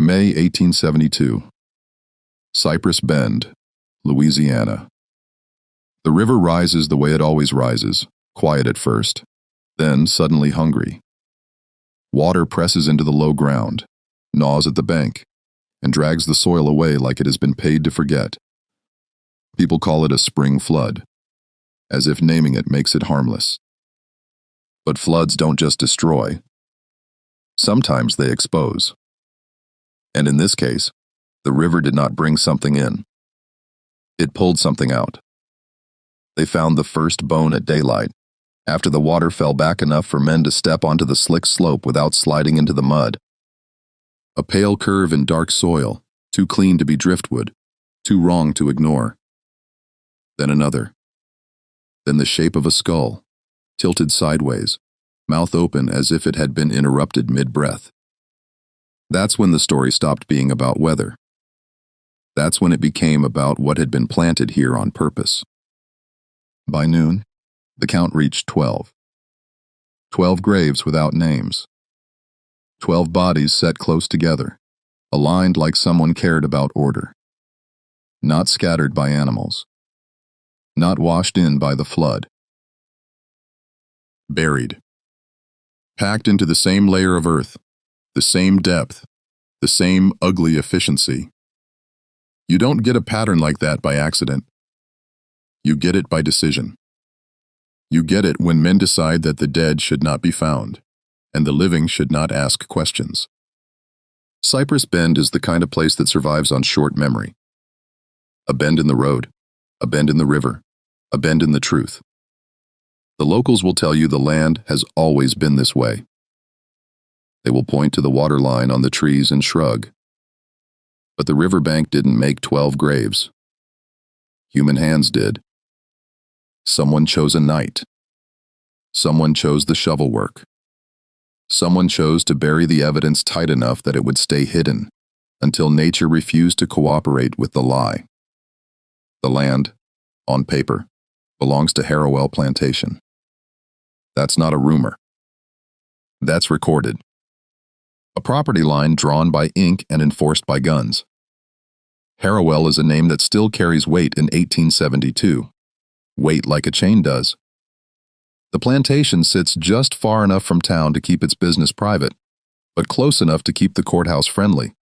May 1872. Cypress Bend, Louisiana. The river rises the way it always rises, quiet at first, then suddenly hungry. Water presses into the low ground, gnaws at the bank, and drags the soil away like it has been paid to forget. People call it a spring flood, as if naming it makes it harmless. But floods don't just destroy. Sometimes they expose. And in this case, the river did not bring something in. It pulled something out. They found the first bone at daylight, after the water fell back enough for men to step onto the slick slope without sliding into the mud. A pale curve in dark soil, too clean to be driftwood, too wrong to ignore. Then another. Then the shape of a skull, tilted sideways, mouth open as if it had been interrupted mid-breath. That's when the story stopped being about weather. That's when it became about what had been planted here on purpose. By noon, the count reached 12. 12 graves without names. 12 bodies set close together, aligned like someone cared about order. Not scattered by animals. Not washed in by the flood. Buried. Packed into the same layer of earth, the same depth, the same ugly efficiency. You don't get a pattern like that by accident. You get it by decision. You get it when men decide that the dead should not be found, and the living should not ask questions. Cypress Bend is the kind of place that survives on short memory. A bend in the road, a bend in the river, a bend in the truth. The locals will tell you the land has always been this way. They will point to the water line on the trees and shrug. But the riverbank didn't make 12 graves. Human hands did. Someone chose a night. Someone chose the shovel work. Someone chose to bury the evidence tight enough that it would stay hidden until nature refused to cooperate with the lie. The land, on paper, belongs to Harrowell Plantation. That's not a rumor. That's recorded. A property line drawn by ink and enforced by guns. Harrowell is a name that still carries weight in 1872. Weight like a chain does. The plantation sits just far enough from town to keep its business private, but close enough to keep the courthouse friendly.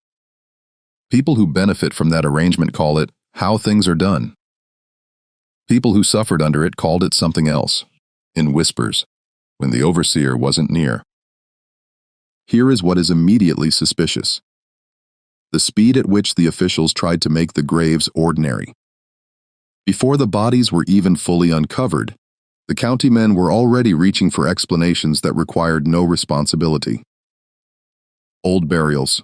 People who benefit from that arrangement call it how things are done. People who suffered under it called it something else, in whispers, when the overseer wasn't near. Here is what is immediately suspicious. The speed at which the officials tried to make the graves ordinary. Before the bodies were even fully uncovered, the county men were already reaching for explanations that required no responsibility. Old burials.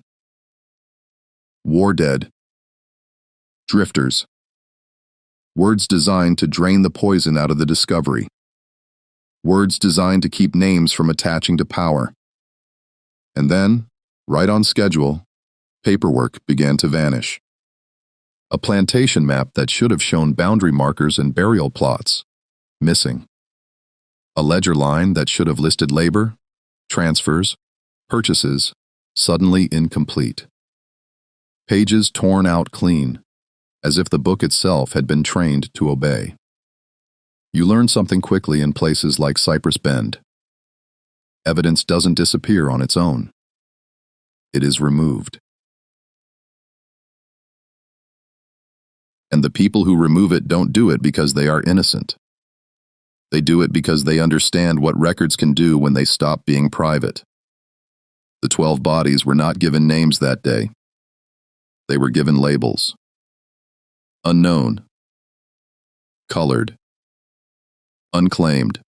War dead. Drifters. Words designed to drain the poison out of the discovery. Words designed to keep names from attaching to power. And then, right on schedule, paperwork began to vanish. A plantation map that should have shown boundary markers and burial plots, missing. A ledger line that should have listed labor, transfers, purchases, suddenly incomplete. Pages torn out clean, as if the book itself had been trained to obey. You learn something quickly in places like Cypress Bend. Evidence doesn't disappear on its own. It is removed. And the people who remove it don't do it because they are innocent. They do it because they understand what records can do when they stop being private. The 12 bodies were not given names that day. They were given labels. Unknown. Colored. Unclaimed.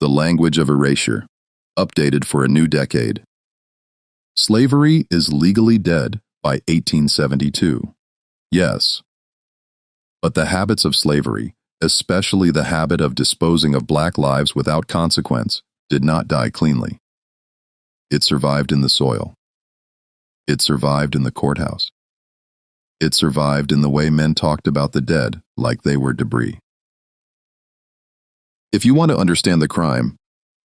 The language of erasure, updated for a new decade. Slavery is legally dead by 1872. Yes. But the habits of slavery, especially the habit of disposing of black lives without consequence, did not die cleanly. It survived in the soil. It survived in the courthouse. It survived in the way men talked about the dead like they were debris. If you want to understand the crime,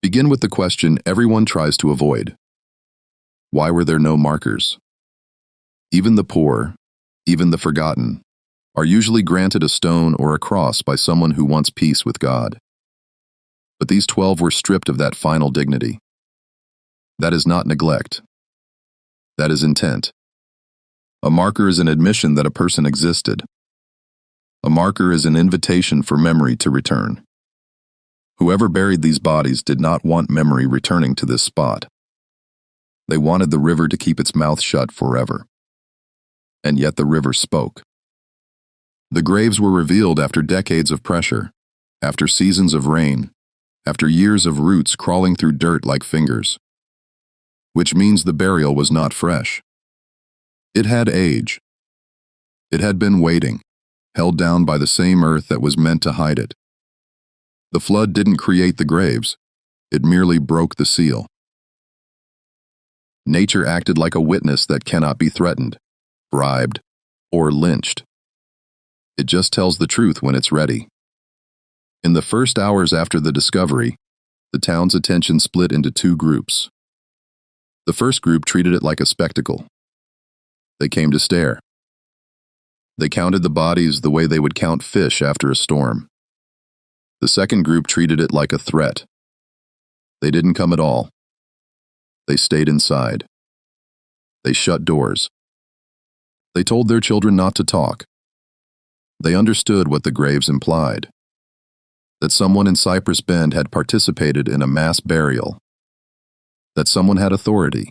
begin with the question everyone tries to avoid. Why were there no markers? Even the poor, even the forgotten, are usually granted a stone or a cross by someone who wants peace with God. But these 12 were stripped of that final dignity. That is not neglect. That is intent. A marker is an admission that a person existed. A marker is an invitation for memory to return. Whoever buried these bodies did not want memory returning to this spot. They wanted the river to keep its mouth shut forever. And yet the river spoke. The graves were revealed after decades of pressure, after seasons of rain, after years of roots crawling through dirt like fingers. Which means the burial was not fresh. It had age. It had been waiting, held down by the same earth that was meant to hide it. The flood didn't create the graves, it merely broke the seal. Nature acted like a witness that cannot be threatened, bribed, or lynched. It just tells the truth when it's ready. In the first hours after the discovery, the town's attention split into two groups. The first group treated it like a spectacle. They came to stare. They counted the bodies the way they would count fish after a storm. The second group treated it like a threat. They didn't come at all. They stayed inside. They shut doors. They told their children not to talk. They understood what the graves implied. That someone in Cypress Bend had participated in a mass burial. That someone had authority.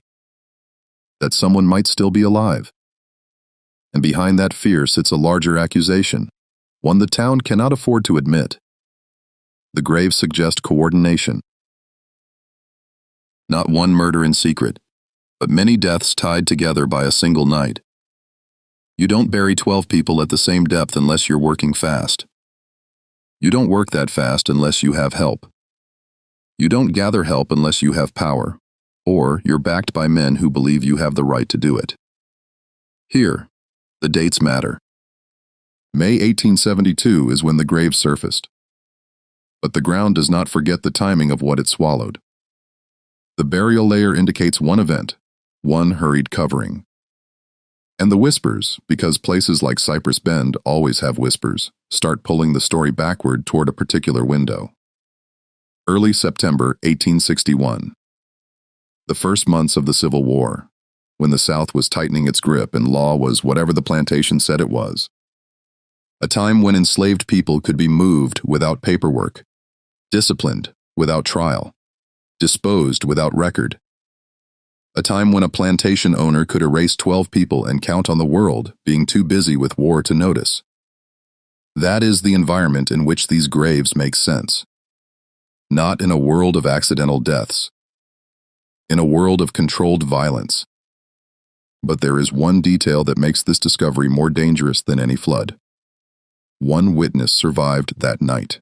That someone might still be alive. And behind that fear sits a larger accusation, one the town cannot afford to admit. The graves suggest coordination. Not one murder in secret, but many deaths tied together by a single night. You don't bury 12 people at the same depth unless you're working fast. You don't work that fast unless you have help. You don't gather help unless you have power, or you're backed by men who believe you have the right to do it. Here, the dates matter. May 1872 is when the graves surfaced. But the ground does not forget the timing of what it swallowed. The burial layer indicates one event, one hurried covering. And the whispers, because places like Cypress Bend always have whispers, start pulling the story backward toward a particular window. Early September 1861. The first months of the Civil War, when the South was tightening its grip and law was whatever the plantation said it was. A time when enslaved people could be moved without paperwork, disciplined without trial, disposed without record. A time when a plantation owner could erase 12 people and count on the world being too busy with war to notice. That is the environment in which these graves make sense. Not in a world of accidental deaths. In a world of controlled violence. But there is one detail that makes this discovery more dangerous than any flood. One witness survived that night.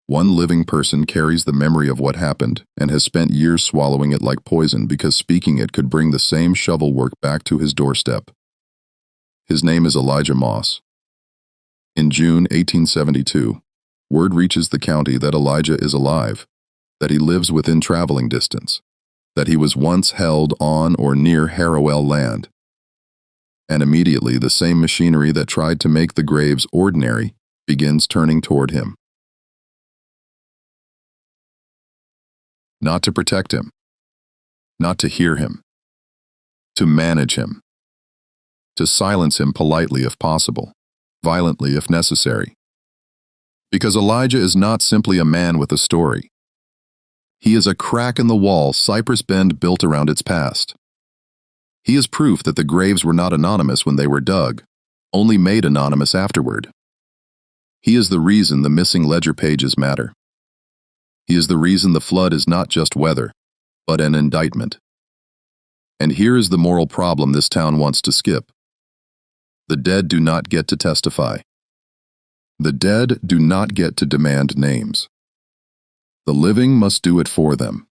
One living person carries the memory of what happened and has spent years swallowing it like poison because speaking it could bring the same shovel work back to his doorstep. His name is Elijah Moss. In June 1872, word reaches the county that Elijah is alive, that he lives within traveling distance, that he was once held on or near Harrowell land. And immediately the same machinery that tried to make the graves ordinary begins turning toward him. Not to protect him, not to hear him, to manage him, to silence him politely if possible, violently if necessary. Because Elijah is not simply a man with a story. He is a crack in the wall Cypress Bend built around its past. He is proof that the graves were not anonymous when they were dug, only made anonymous afterward. He is the reason the missing ledger pages matter. He is the reason the flood is not just weather, but an indictment. And here is the moral problem this town wants to skip. The dead do not get to testify. The dead do not get to demand names. The living must do it for them.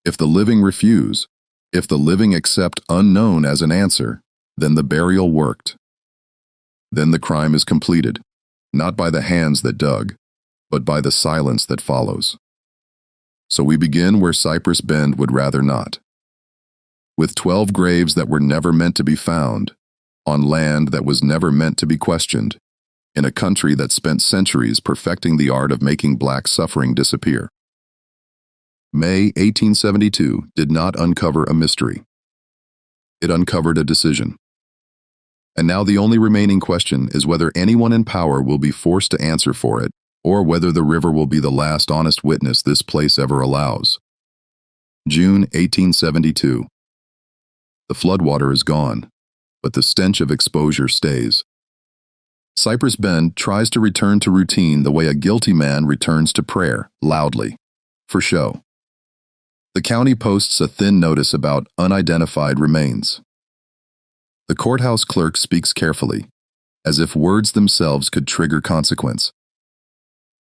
If the living refuse, if the living accept unknown as an answer, then the burial worked. Then the crime is completed, not by the hands that dug, but by the silence that follows. So we begin where Cypress Bend would rather not. with 12 graves that were never meant to be found, on land that was never meant to be questioned, in a country that spent centuries perfecting the art of making black suffering disappear. May 1872 did not uncover a mystery. It uncovered a decision. And now the only remaining question is whether anyone in power will be forced to answer for it, or whether the river will be the last honest witness this place ever allows. June 1872. The floodwater is gone, but the stench of exposure stays. Cypress Bend tries to return to routine the way a guilty man returns to prayer, loudly, for show. The county posts a thin notice about unidentified remains. The courthouse clerk speaks carefully, as if words themselves could trigger consequence.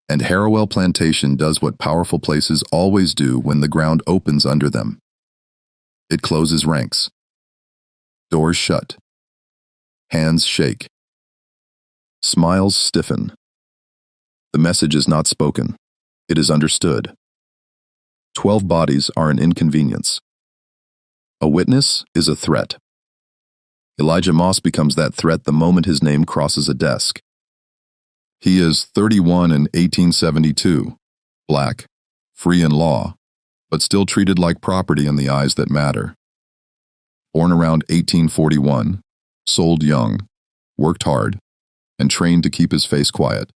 And Harrowell Plantation does what powerful places always do when the ground opens under them. It closes ranks. Doors shut. Hands shake. Smiles stiffen. The message is not spoken. It is understood. 12 bodies are an inconvenience. A witness is a threat. Elijah Moss becomes that threat the moment his name crosses a desk. He is 31 in 1872, black, free in law, but still treated like property in the eyes that matter. Born around 1841, sold young, worked hard, and trained to keep his face quiet.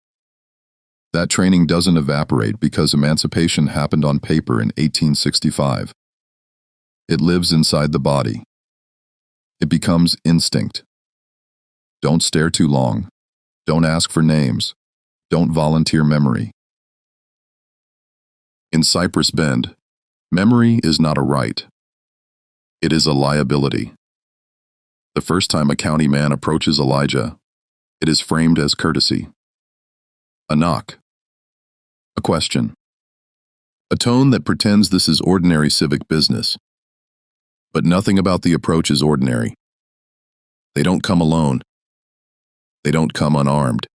That training doesn't evaporate because emancipation happened on paper in 1865. It lives inside the body. It becomes instinct. Don't stare too long. Don't ask for names. Don't volunteer memory. In Cypress Bend, memory is not a right. It is a liability. The first time a county man approaches Elijah, it is framed as courtesy. A knock. A question. A tone that pretends this is ordinary civic business. But nothing about the approach is ordinary. They don't come alone. They don't come unarmed.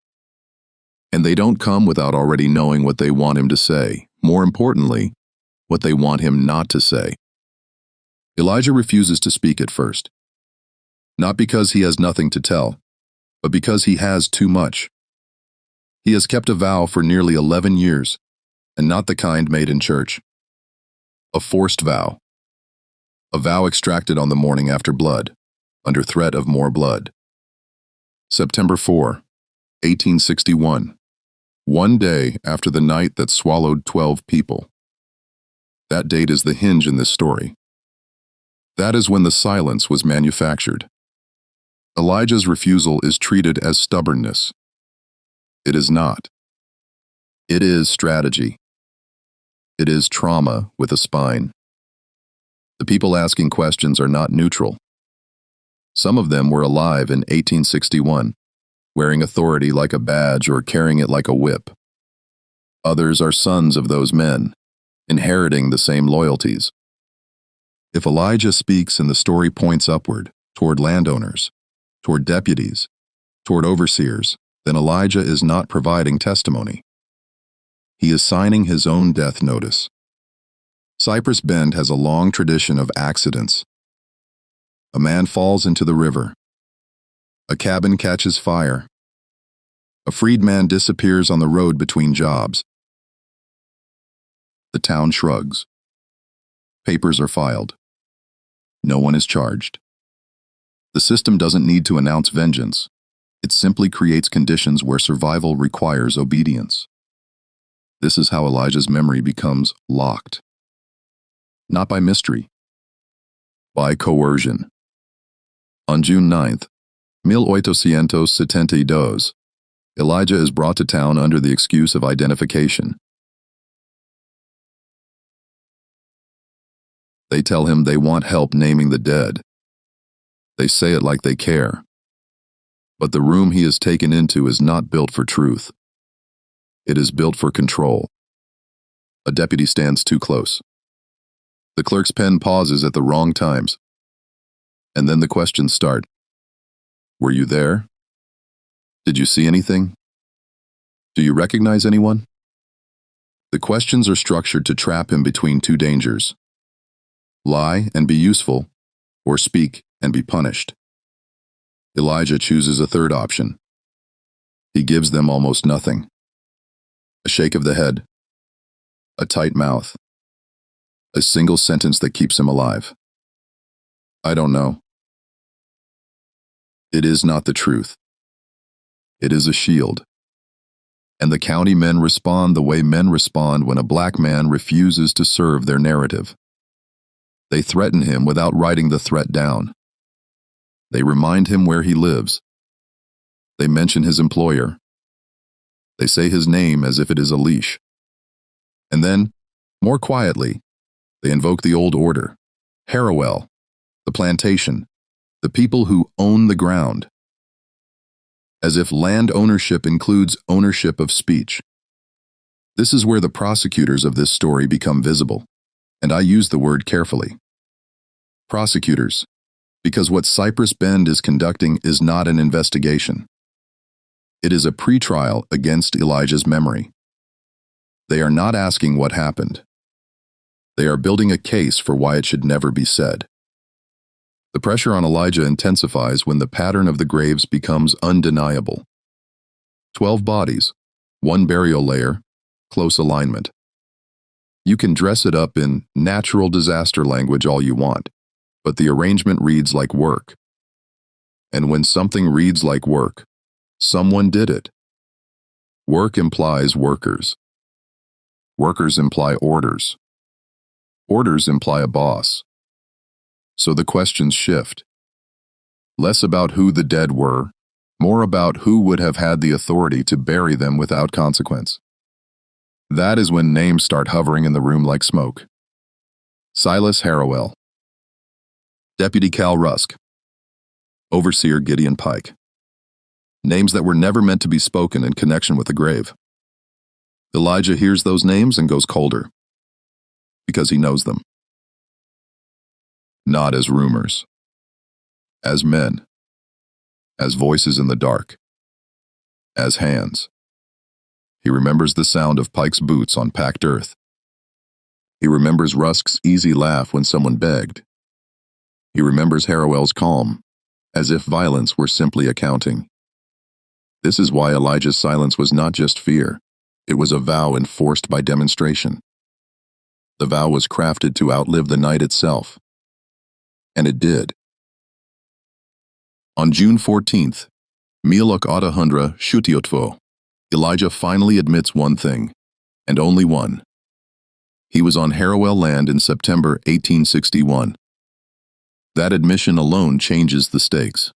And they don't come without already knowing what they want him to say. More importantly, what they want him not to say. Elijah refuses to speak at first. Not because he has nothing to tell, but because he has too much. He has kept a vow for nearly 11 years, and not the kind made in church. A forced vow. A vow extracted on the morning after blood, under threat of more blood. September 4, 1861. One day after the night that swallowed 12 people. That date is the hinge in this story. That is when the silence was manufactured. Elijah's refusal is treated as stubbornness. It is not. It is strategy. It is trauma with a spine. The people asking questions are not neutral. Some of them were alive in 1861, wearing authority like a badge or carrying it like a whip. Others are sons of those men, inheriting the same loyalties. If Elijah speaks and the story points upward, toward landowners, toward deputies, toward overseers, then Elijah is not providing testimony. He is signing his own death notice. Cypress Bend has a long tradition of accidents. A man falls into the river. A cabin catches fire. A freedman disappears on the road between jobs. The town shrugs. Papers are filed. No one is charged. The system doesn't need to announce vengeance. It simply creates conditions where survival requires obedience. This is how Elijah's memory becomes locked. Not by mystery, by coercion. On June 9th, 1872, Elijah is brought to town under the excuse of identification. They tell him they want help naming the dead. They say it like they care. But the room he is taken into is not built for truth. It is built for control. A deputy stands too close. The clerk's pen pauses at the wrong times. And then the questions start. Were you there? Did you see anything? Do you recognize anyone? The questions are structured to trap him between two dangers. Lie and be useful, or speak and be punished. Elijah chooses a third option. He gives them almost nothing. A shake of the head, a tight mouth, a single sentence that keeps him alive. I don't know. It is not the truth. It is a shield. And the county men respond the way men respond when a black man refuses to serve their narrative. They threaten him without writing the threat down. They remind him where he lives. They mention his employer. They say his name as if it is a leash. And then, more quietly, they invoke the old order, Harrowell, the plantation, the people who own the ground. As if land ownership includes ownership of speech. This is where the prosecutors of this story become visible, and I use the word carefully. Prosecutors, because what Cypress Bend is conducting is not an investigation. It is a pretrial against Elijah's memory. They are not asking what happened. They are building a case for why it should never be said. The pressure on Elijah intensifies when the pattern of the graves becomes undeniable. 12 bodies, 1 burial layer, close alignment. You can dress it up in natural disaster language all you want, but the arrangement reads like work. And when something reads like work, someone did it. Work implies workers. Workers imply orders. Orders imply a boss. So the questions shift. Less about who the dead were, more about who would have had the authority to bury them without consequence. That is when names start hovering in the room like smoke. Silas Harrowell. Deputy Cal Rusk. Overseer Gideon Pike. Names that were never meant to be spoken in connection with the grave. Elijah hears those names and goes colder. Because he knows them. Not as rumors. As men. As voices in the dark. As hands. He remembers the sound of Pike's boots on packed earth. He remembers Rusk's easy laugh when someone begged. He remembers Harrowell's calm, as if violence were simply accounting. This is why Elijah's silence was not just fear. It was a vow enforced by demonstration. The vow was crafted to outlive the night itself. And it did. On June 14th, Milok Adahundra Shutiotvo, Elijah finally admits one thing, and only one. He was on Harrowell land in September 1861. That admission alone changes the stakes.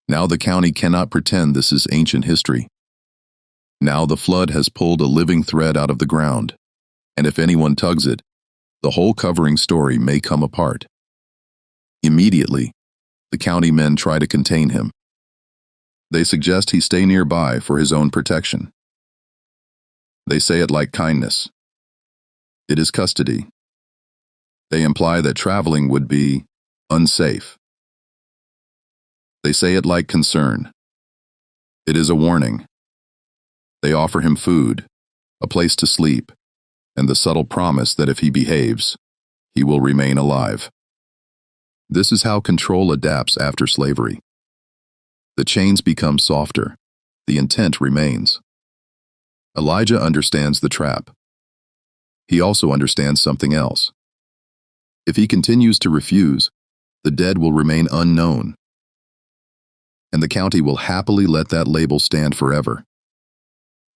Now the county cannot pretend this is ancient history. Now the flood has pulled a living thread out of the ground, and if anyone tugs it, the whole covering story may come apart. Immediately, the county men try to contain him. They suggest he stay nearby for his own protection. They say it like kindness. It is custody. They imply that traveling would be unsafe. They say it like concern. It is a warning. They offer him food, a place to sleep, and the subtle promise that if he behaves, he will remain alive. This is how control adapts after slavery. The chains become softer. The intent remains. Elijah understands the trap. He also understands something else. If he continues to refuse, the dead will remain unknown. And the county will happily let that label stand forever.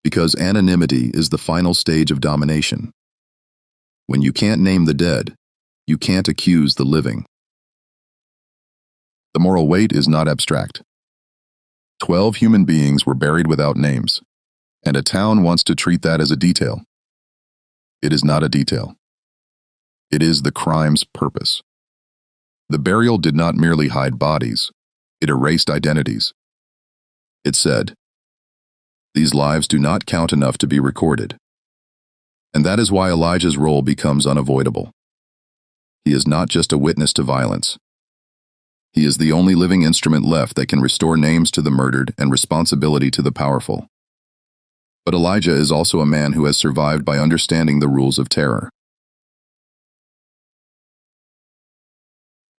Because anonymity is the final stage of domination. When you can't name the dead, you can't accuse the living. The moral weight is not abstract. 12 human beings were buried without names, and a town wants to treat that as a detail. It is not a detail. It is the crime's purpose. The burial did not merely hide bodies, it erased identities. It said, "These lives do not count enough to be recorded." And that is why Elijah's role becomes unavoidable. He is not just a witness to violence. He is the only living instrument left that can restore names to the murdered and responsibility to the powerful. But Elijah is also a man who has survived by understanding the rules of terror.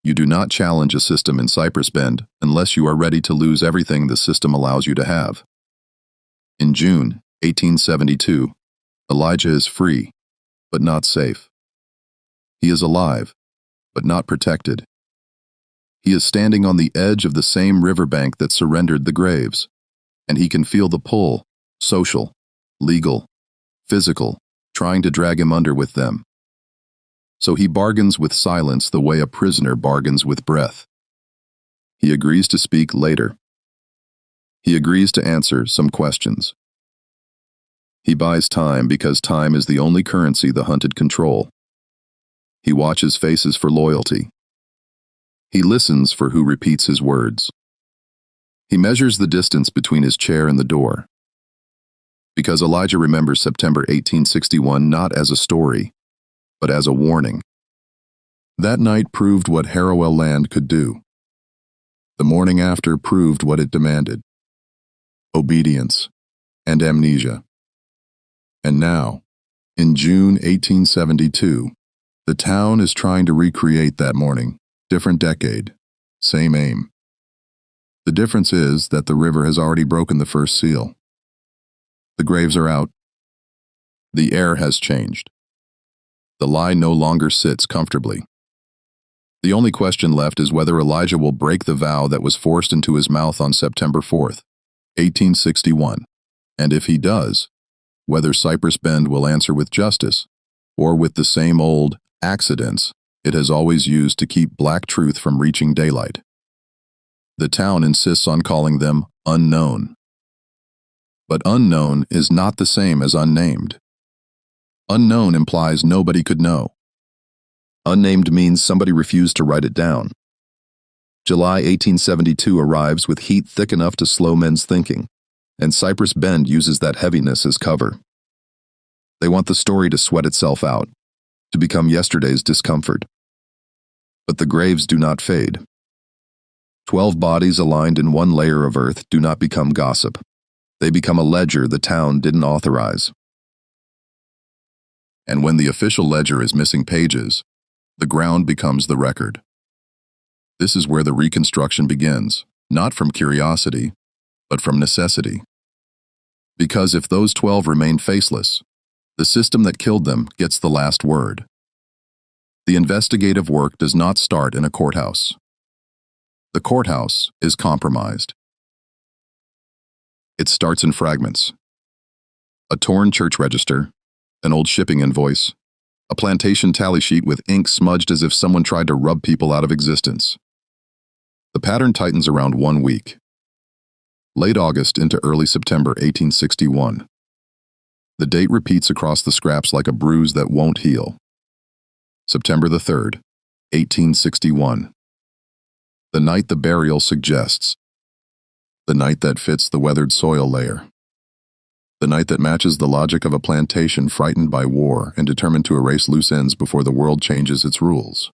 You do not challenge a system in Cypress Bend unless you are ready to lose everything the system allows you to have. In June 1872, Elijah is free, but not safe. He is alive, but not protected. He is standing on the edge of the same riverbank that surrendered the graves, and he can feel the pull, social, legal, physical, trying to drag him under with them. So he bargains with silence the way a prisoner bargains with breath. He agrees to speak later. He agrees to answer some questions. He buys time because time is the only currency the hunted control. He watches faces for loyalty. He listens for who repeats his words. He measures the distance between his chair and the door. Because Elijah remembers September 1861 not as a story, but as a warning. That night proved what Harrowell land could do. The morning after proved what it demanded: obedience and amnesia. And now, in June 1872, the town is trying to recreate that morning, different decade, same aim. The difference is that the river has already broken the first seal. The graves are out. The air has changed. The lie no longer sits comfortably. The only question left is whether Elijah will break the vow that was forced into his mouth on September 4th, 1861, and if he does, whether Cypress Bend will answer with justice, or with the same old accidents it has always used to keep black truth from reaching daylight. The town insists on calling them unknown. But unknown is not the same as unnamed. Unknown implies nobody could know. Unnamed means somebody refused to write it down. July 1872 arrives with heat thick enough to slow men's thinking, and Cypress Bend uses that heaviness as cover. They want the story to sweat itself out, to become yesterday's discomfort. But the graves do not fade. 12 bodies aligned in one layer of earth do not become gossip. They become a ledger the town didn't authorize. And when the official ledger is missing pages, the ground becomes the record. This is where the reconstruction begins, not from curiosity, but from necessity. Because if those 12 remain faceless, the system that killed them gets the last word. The investigative work does not start in a courthouse. The courthouse is compromised. It starts in fragments. A torn church register, an old shipping invoice, a plantation tally sheet with ink smudged as if someone tried to rub people out of existence. The pattern tightens around 1 week. Late August into early September 1861. The date repeats across the scraps like a bruise that won't heal. September the 3rd, 1861. The night the burial suggests. The night that fits the weathered soil layer. The night that matches the logic of a plantation frightened by war and determined to erase loose ends before the world changes its rules.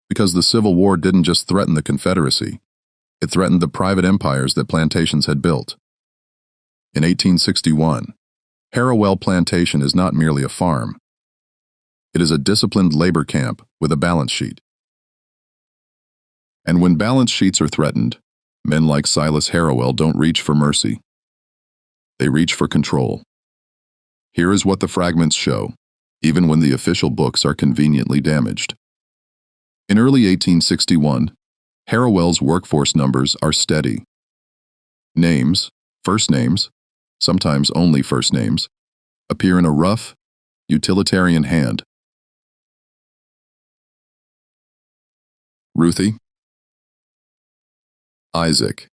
Because the Civil War didn't just threaten the Confederacy, it threatened the private empires that plantations had built. In 1861, Harrowell Plantation is not merely a farm. It is a disciplined labor camp with a balance sheet. And when balance sheets are threatened, men like Silas Harrowell don't reach for mercy. They reach for control. Here is what the fragments show, even when the official books are conveniently damaged. In early 1861, Harrowell's workforce numbers are steady. Names, first names, sometimes only first names, appear in a rough, utilitarian hand. Ruthie, Isaac,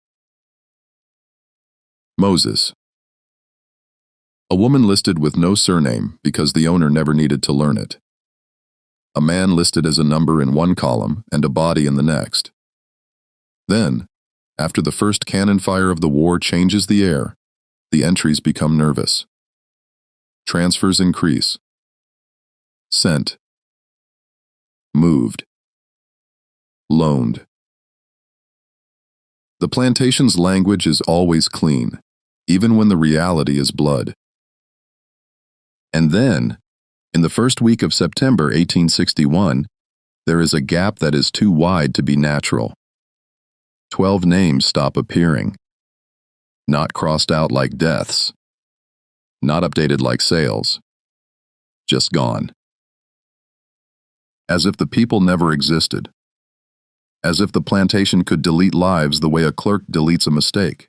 Moses. A woman listed with no surname because the owner never needed to learn it. A man listed as a number in one column and a body in the next. Then, after the first cannon fire of the war changes the air, the entries become nervous. Transfers increase. Sent. Moved. Loaned. The plantation's language is always clean, even when the reality is blood. And then, in the first week of September 1861, There is a gap that is too wide to be natural. 12 names stop appearing. Not crossed out like deaths. Not updated like sales. Just gone. As if the people never existed. As if the plantation could delete lives the way a clerk deletes a mistake.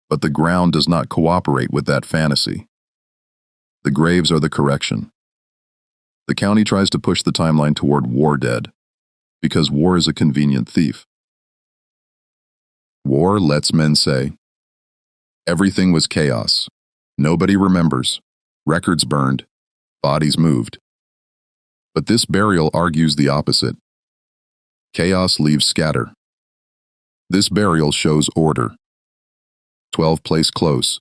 But the ground does not cooperate with that fantasy. The graves are the correction. The county tries to push the timeline toward war dead, because war is a convenient thief. War lets men say, everything was chaos. Nobody remembers. Records burned. Bodies moved. But this burial argues the opposite. Chaos leaves scatter. This burial shows order. 12 placed close,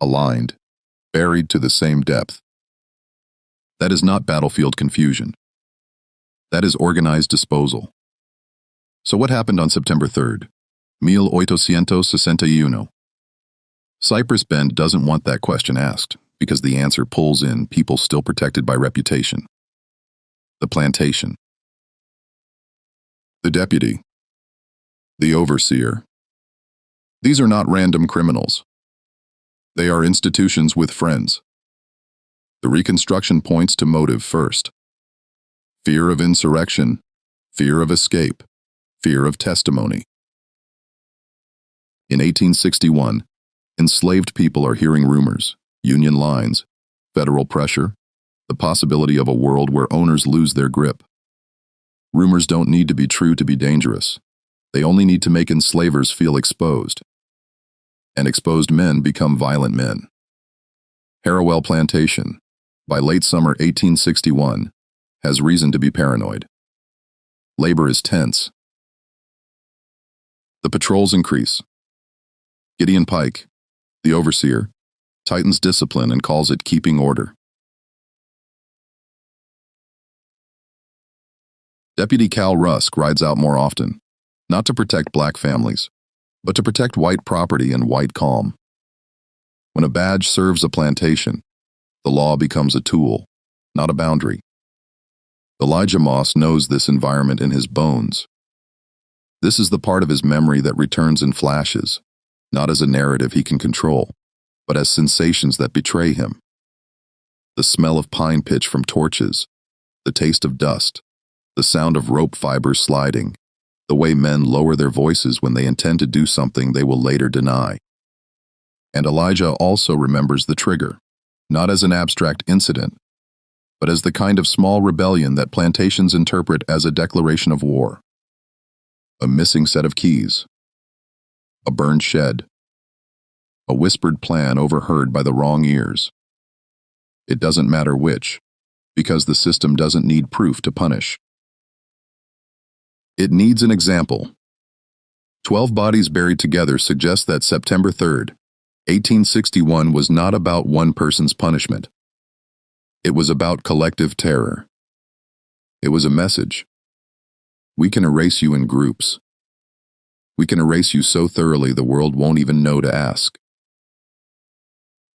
aligned, buried to the same depth. That is not battlefield confusion. That is organized disposal. So what happened on September 3rd? 1861. Cypress Bend doesn't want that question asked, because the answer pulls in people still protected by reputation. The plantation. The deputy. The overseer. These are not random criminals. They are institutions with friends. The reconstruction points to motive first. Fear of insurrection, fear of escape, fear of testimony. In 1861, enslaved people are hearing rumors, union lines, federal pressure, the possibility of a world where owners lose their grip. Rumors don't need to be true to be dangerous. They only need to make enslavers feel exposed. And exposed men become violent men. Harrowell Plantation, by late summer 1861, has reason to be paranoid. Labor is tense. The patrols increase. Gideon Pike, the overseer, tightens discipline and calls it keeping order. Deputy Cal Rusk rides out more often, not to protect black families, but to protect white property and white calm. When a badge serves a plantation, the law becomes a tool, not a boundary. Elijah Moss knows this environment in his bones. This is the part of his memory that returns in flashes, not as a narrative he can control, but as sensations that betray him. The smell of pine pitch from torches, the taste of dust, the sound of rope fibers sliding, the way men lower their voices when they intend to do something they will later deny. And Elijah also remembers the trigger, not as an abstract incident, but as the kind of small rebellion that plantations interpret as a declaration of war. A missing set of keys, a burned shed, a whispered plan overheard by the wrong ears. It doesn't matter which, because the system doesn't need proof to punish. It needs an example. 12 bodies buried together suggest that September 3rd, 1861 was not about one person's punishment. It was about collective terror. It was a message. We can erase you in groups. We can erase you so thoroughly the world won't even know to ask.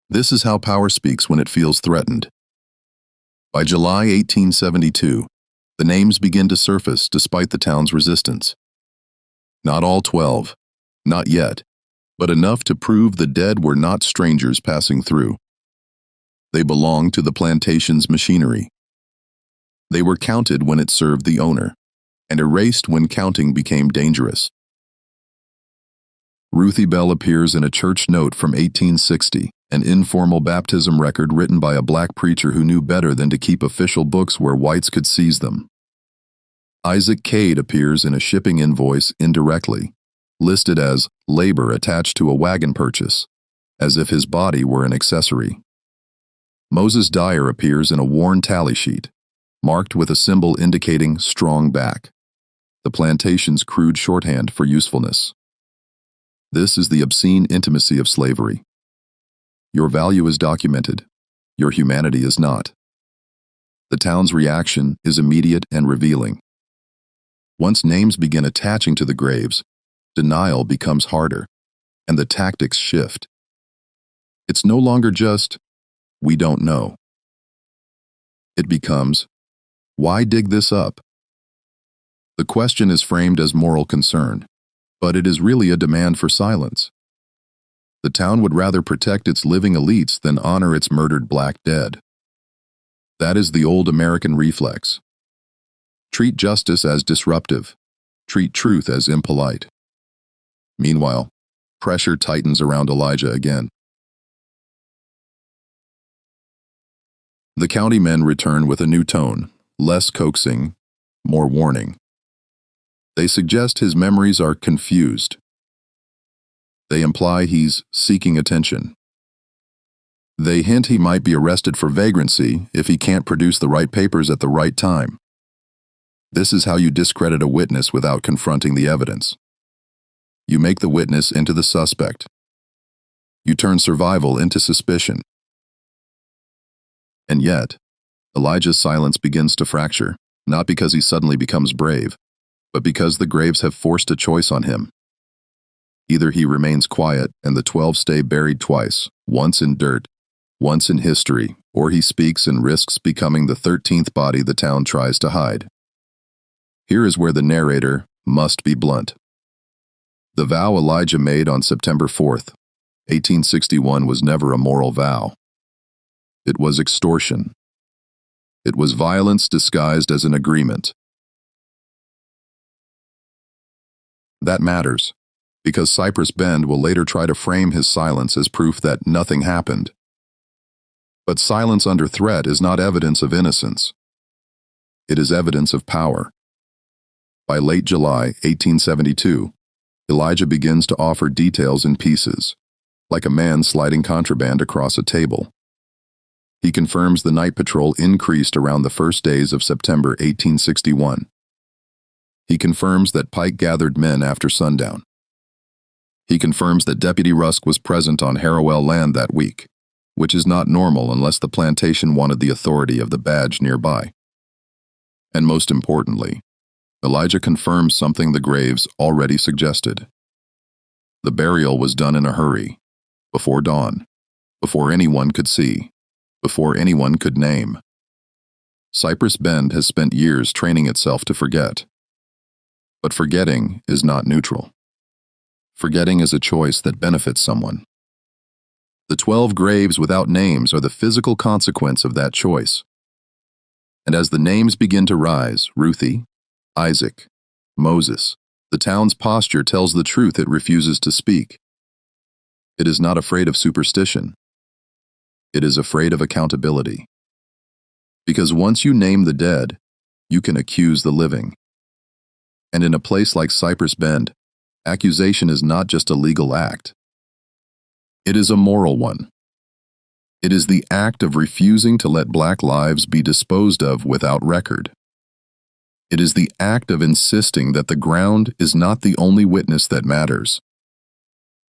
This is how power speaks when it feels threatened. By July 1872, the names begin to surface despite the town's resistance. Not all 12, not yet, but enough to prove the dead were not strangers passing through. They belonged to the plantation's machinery. They were counted when it served the owner, and erased when counting became dangerous. Ruthie Bell appears in a church note from 1860, an informal baptism record written by a black preacher who knew better than to keep official books where whites could seize them. Isaac Cade appears in a shipping invoice indirectly, listed as labor attached to a wagon purchase, as if his body were an accessory. Moses Dyer appears in a worn tally sheet, marked with a symbol indicating strong back, the plantation's crude shorthand for usefulness. This is the obscene intimacy of slavery. Your value is documented. Your humanity is not. The town's reaction is immediate and revealing. Once names begin attaching to the graves, denial becomes harder, and the tactics shift. It's no longer just, we don't know. It becomes, why dig this up? The question is framed as moral concern, but it is really a demand for silence. The town would rather protect its living elites than honor its murdered black dead. That is the old American reflex. Treat justice as disruptive. Treat truth as impolite. Meanwhile, pressure tightens around Elijah again. The county men return with a new tone, less coaxing, more warning. They suggest his memories are confused. They imply he's seeking attention. They hint he might be arrested for vagrancy if he can't produce the right papers at the right time. This is how you discredit a witness without confronting the evidence. You make the witness into the suspect. You turn survival into suspicion. And yet, Elijah's silence begins to fracture, not because he suddenly becomes brave, but because the graves have forced a choice on him. Either he remains quiet and the 12 stay buried twice, once in dirt, once in history, or he speaks and risks becoming the 13th body the town tries to hide. Here is where the narrator must be blunt. The vow Elijah made on September 4th, 1861 was never a moral vow. It was extortion. It was violence disguised as an agreement. That matters, because Cypress Bend will later try to frame his silence as proof that nothing happened. But silence under threat is not evidence of innocence. It is evidence of power. By late July 1872, Elijah begins to offer details in pieces, like a man sliding contraband across a table. He confirms the night patrol increased around the first days of September 1861. He confirms that Pike gathered men after sundown. He confirms that Deputy Rusk was present on Harrowell land that week, which is not normal unless the plantation wanted the authority of the badge nearby. And most importantly, Elijah confirms something the graves already suggested. The burial was done in a hurry, before dawn, before anyone could see, before anyone could name. Cypress Bend has spent years training itself to forget. But forgetting is not neutral. Forgetting is a choice that benefits someone. The 12 graves without names are the physical consequence of that choice. And as the names begin to rise, Ruthie, Isaac, Moses, the town's posture tells the truth it refuses to speak. It is not afraid of superstition. It is afraid of accountability. Because once you name the dead, you can accuse the living. And in a place like Cypress Bend, accusation is not just a legal act. It is a moral one. It is the act of refusing to let black lives be disposed of without record. It is the act of insisting that the ground is not the only witness that matters.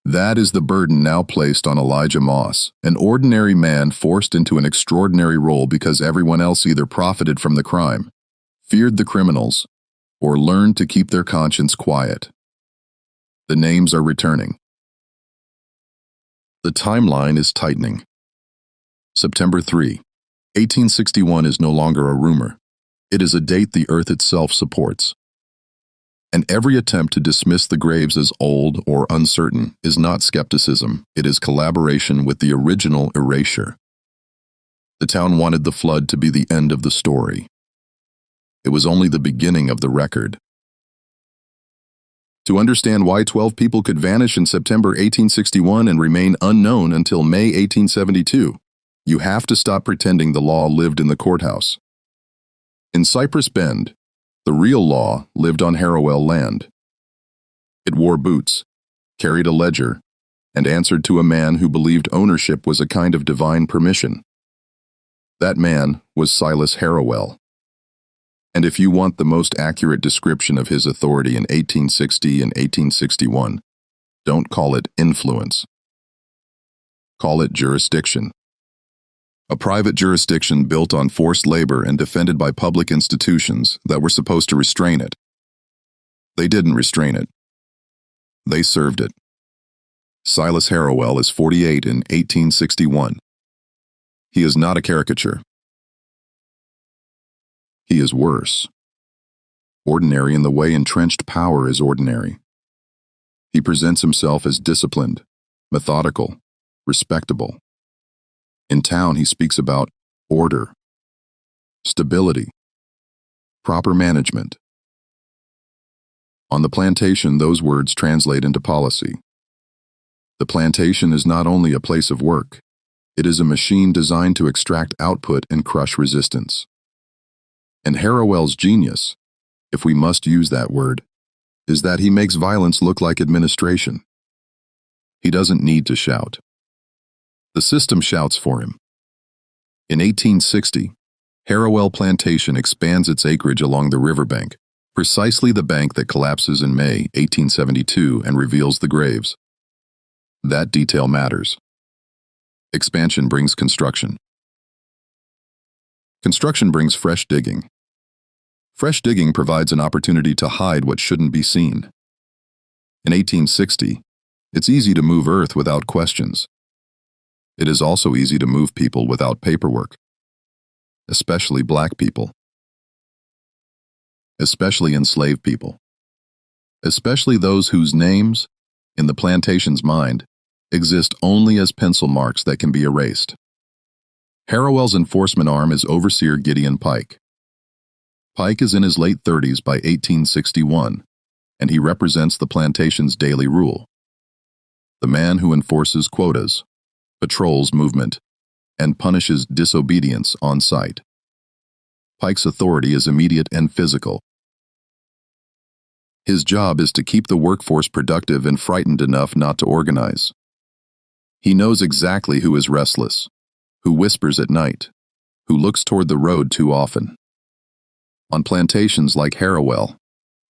That is the burden now placed on Elijah Moss, an ordinary man forced into an extraordinary role because everyone else either profited from the crime, feared the criminals, or learned to keep their conscience quiet. The names are returning. The timeline is tightening. September 3, 1861 is no longer a rumor. It is a date the earth itself supports. And every attempt to dismiss the graves as old or uncertain is not skepticism, it is collaboration with the original erasure. The town wanted the flood to be the end of the story. It was only the beginning of the record. To understand why 12 people could vanish in September 1861 and remain unknown until May 1872, you have to stop pretending the law lived in the courthouse. In Cypress Bend, the real law lived on Harrowell land. It wore boots, carried a ledger, and answered to a man who believed ownership was a kind of divine permission. That man was Silas Harrowell. And if you want the most accurate description of his authority in 1860 and 1861, don't call it influence. Call it jurisdiction. A private jurisdiction built on forced labor and defended by public institutions that were supposed to restrain it. They didn't restrain it. They served it. Silas Harrowell is 48 in 1861. He is not a caricature. He is worse. ordinary in the way entrenched power is ordinary. He presents himself as disciplined, methodical, respectable. In town, he speaks about order, stability, proper management. On the plantation, those words translate into policy. The plantation is not only a place of work, it is a machine designed to extract output and crush resistance. And Harrowell's genius, if we must use that word, is that he makes violence look like administration. He doesn't need to shout. The system shouts for him. In 1860, Harrowell Plantation expands its acreage along the riverbank, precisely the bank that collapses in May 1872 and reveals the graves. That detail matters. Expansion brings construction. Construction brings fresh digging. Fresh digging provides an opportunity to hide what shouldn't be seen. In 1860, it's easy to move earth without questions. It is also easy to move people without paperwork, especially black people, especially enslaved people, especially those whose names, in the plantation's mind, exist only as pencil marks that can be erased. Harrowell's enforcement arm is Overseer Gideon Pike. Pike is in his late 30s by 1861, and he represents the plantation's daily rule. The man who enforces quotas, patrols movement, and punishes disobedience on site. Pike's authority is immediate and physical. His job is to keep the workforce productive and frightened enough not to organize. He knows exactly who is restless, who whispers at night, who looks toward the road too often. On plantations like Harrowell,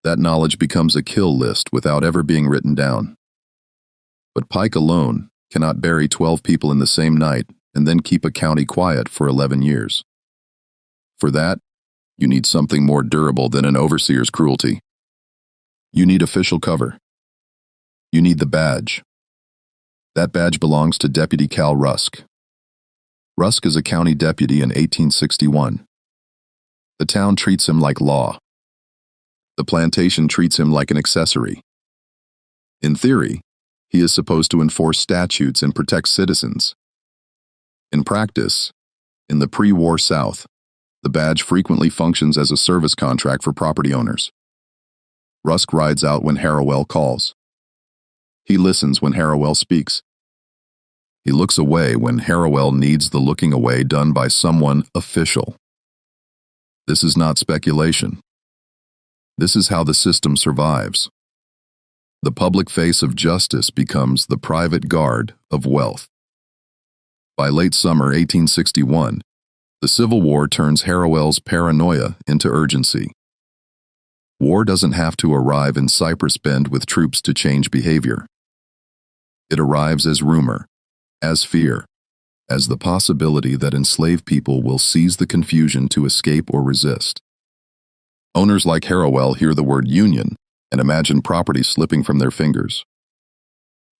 that knowledge becomes a kill list without ever being written down. But Pike alone cannot bury 12 people in the same night and then keep a county quiet for 11 years. For that, you need something more durable than an overseer's cruelty. You need official cover. You need the badge. That badge belongs to Deputy Cal Rusk. Rusk is a county deputy in 1861. The town treats him like law. The plantation treats him like an accessory. In theory, he is supposed to enforce statutes and protect citizens. In practice, in the pre-war South, the badge frequently functions as a service contract for property owners. Rusk rides out when Harrowell calls. He listens when Harrowell speaks. He looks away when Harrowell needs the looking away done by someone official. This is not speculation. This is how the system survives. The public face of justice becomes the private guard of wealth. By late summer 1861, the Civil War turns Harrowell's paranoia into urgency. War doesn't have to arrive in Cypress Bend with troops to change behavior. It arrives as rumor, as fear, as the possibility that enslaved people will seize the confusion to escape or resist. Owners like Harrowell hear the word union and imagine property slipping from their fingers.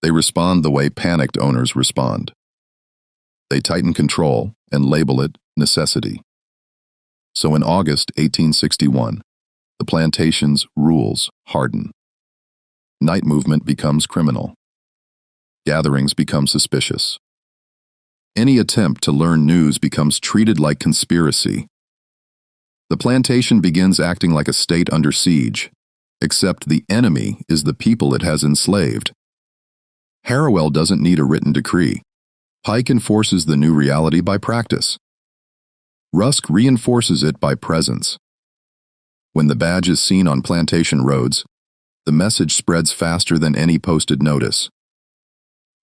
They respond the way panicked owners respond. They tighten control and label it necessity. So in August 1861, the plantation's rules harden. Night movement becomes criminal. Gatherings become suspicious. Any attempt to learn news becomes treated like conspiracy. The plantation begins acting like a state under siege, except the enemy is the people it has enslaved. Harrowell doesn't need a written decree. Pike enforces the new reality by practice. Rusk reinforces it by presence. When the badge is seen on plantation roads, the message spreads faster than any posted notice.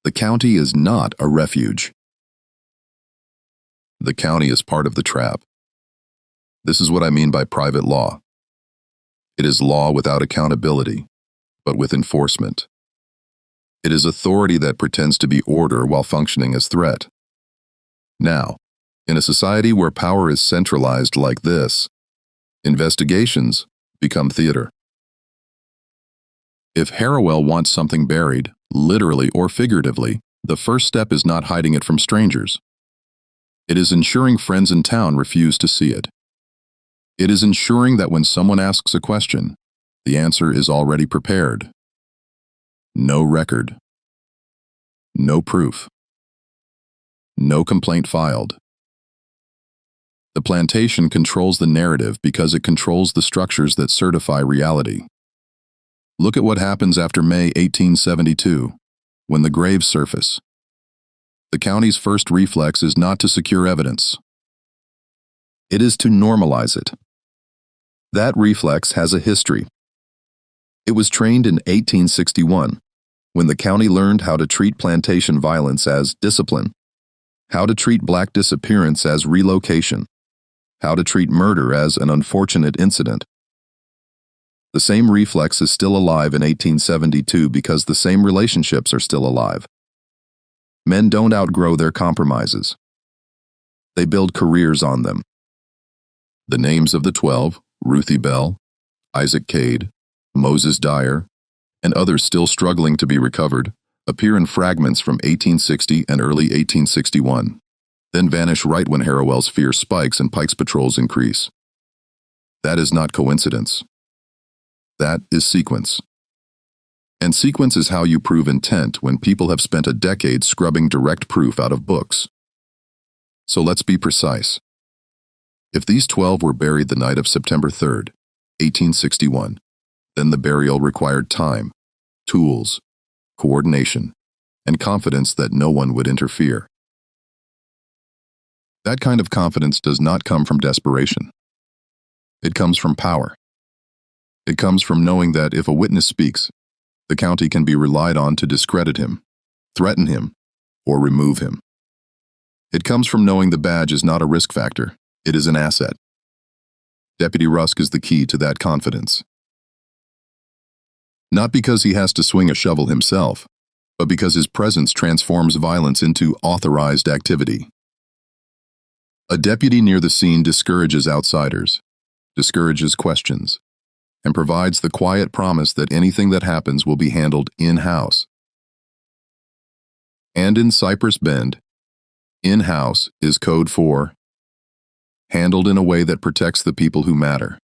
The county is not a refuge. The county is part of the trap. This is what I mean by private law. It is law without accountability, but with enforcement. It is authority that pretends to be order while functioning as threat. Now, in a society where power is centralized like this, investigations become theater. If Harrowell wants something buried, literally or figuratively, the first step is not hiding it from strangers. It is ensuring friends in town refuse to see it. It is ensuring that when someone asks a question, the answer is already prepared. No record. No proof. No complaint filed. The plantation controls the narrative because it controls the structures that certify reality. Look at what happens after May 1872, when the graves surface. The county's first reflex is not to secure evidence. It is to normalize it. That reflex has a history. It was trained in 1861, when the county learned how to treat plantation violence as discipline, how to treat black disappearance as relocation, how to treat murder as an unfortunate incident. The same reflex is still alive in 1872 because the same relationships are still alive. Men don't outgrow their compromises. They build careers on them. The names of the 12, Ruthie Bell, Isaac Cade, Moses Dyer, and others still struggling to be recovered, appear in fragments from 1860 and early 1861, then vanish right when Harrowell's fear spikes and Pike's patrols increase. That is not coincidence. That is sequence. And sequence is how you prove intent when people have spent a decade scrubbing direct proof out of books. So let's be precise. If these 12 were buried the night of September 3rd, 1861, then the burial required time, tools, coordination, and confidence that no one would interfere. That kind of confidence does not come from desperation. It comes from power. It comes from knowing that if a witness speaks, the county can be relied on to discredit him, threaten him, or remove him. It comes from knowing the badge is not a risk factor, it is an asset. Deputy Rusk is the key to that confidence. Not because he has to swing a shovel himself, but because his presence transforms violence into authorized activity. A deputy near the scene discourages outsiders, discourages questions, and provides the quiet promise that anything that happens will be handled in-house. And in Cypress Bend, in-house is code for handled in a way that protects the people who matter.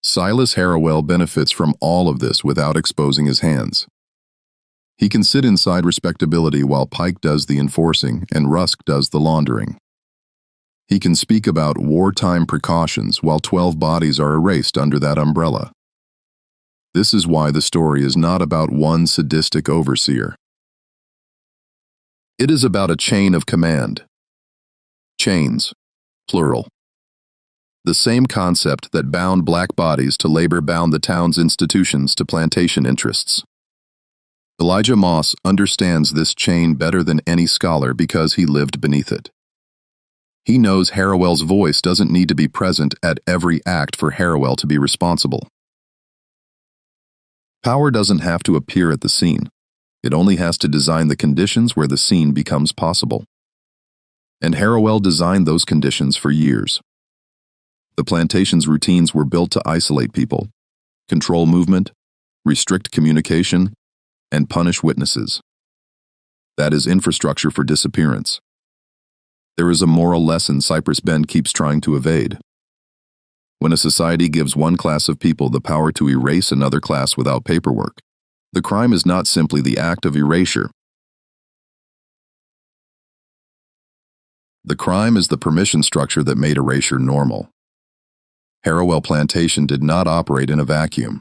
Silas Harrowell benefits from all of this without exposing his hands. He can sit inside respectability while Pike does the enforcing and Rusk does the laundering. He can speak about wartime precautions while 12 bodies are erased under that umbrella. This is why the story is not about one sadistic overseer. It is about a chain of command. Chains, plural. The same concept that bound black bodies to labor bound the town's institutions to plantation interests. Elijah Moss understands this chain better than any scholar because he lived beneath it. He knows Harrowell's voice doesn't need to be present at every act for Harrowell to be responsible. Power doesn't have to appear at the scene. It only has to design the conditions where the scene becomes possible. And Harrowell designed those conditions for years. The plantation's routines were built to isolate people, control movement, restrict communication, and punish witnesses. That is infrastructure for disappearance. There is a moral lesson Cypress Bend keeps trying to evade. When a society gives one class of people the power to erase another class without paperwork, the crime is not simply the act of erasure. The crime is the permission structure that made erasure normal. Harrowell Plantation did not operate in a vacuum.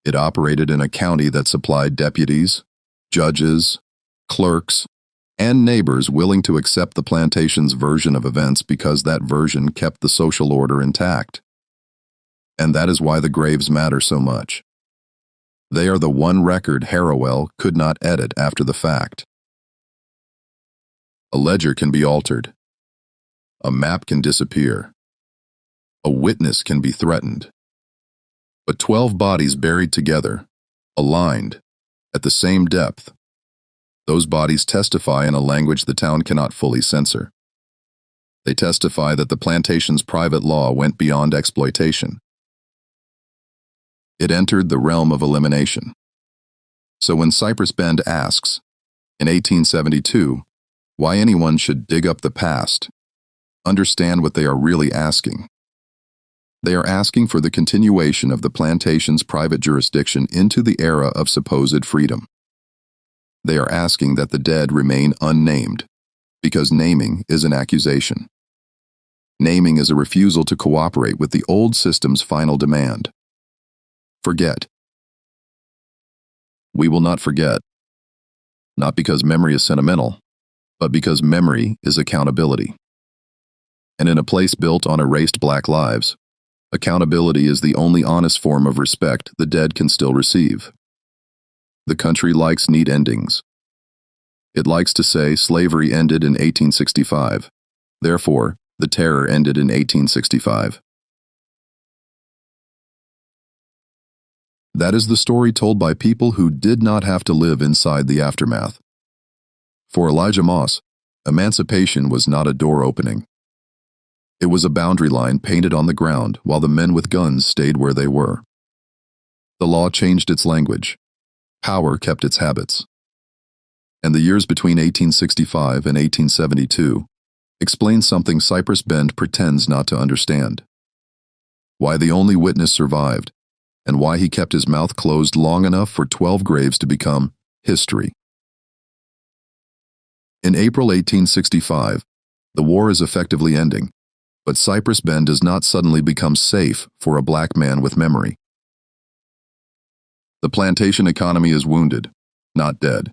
It operated in a county that supplied deputies, judges, clerks, and neighbors willing to accept the plantation's version of events because that version kept the social order intact. And that is why the graves matter so much. They are the one record Harrowell could not edit after the fact. A ledger can be altered. A map can disappear. A witness can be threatened. But 12 bodies buried together, aligned, at the same depth, those bodies testify in a language the town cannot fully censor. They testify that the plantation's private law went beyond exploitation. It entered the realm of elimination. So when Cypress Bend asks, in 1872, why anyone should dig up the past, understand what they are really asking. They are asking for the continuation of the plantation's private jurisdiction into the era of supposed freedom. They are asking that the dead remain unnamed, because naming is an accusation. Naming is a refusal to cooperate with the old system's final demand. Forget. We will not forget. Not because memory is sentimental, but because memory is accountability. And in a place built on erased black lives, accountability is the only honest form of respect the dead can still receive. The country likes neat endings. It likes to say slavery ended in 1865. Therefore, the terror ended in 1865. That is the story told by people who did not have to live inside the aftermath. For Elijah Moss, emancipation was not a door opening. It was a boundary line painted on the ground while the men with guns stayed where they were. The law changed its language. Power kept its habits. And the years between 1865 and 1872 explain something Cypress Bend pretends not to understand. Why the only witness survived, and why he kept his mouth closed long enough for 12 graves to become history. In April 1865, the war is effectively ending, but Cypress Bend does not suddenly become safe for a black man with memory. The plantation economy is wounded, not dead.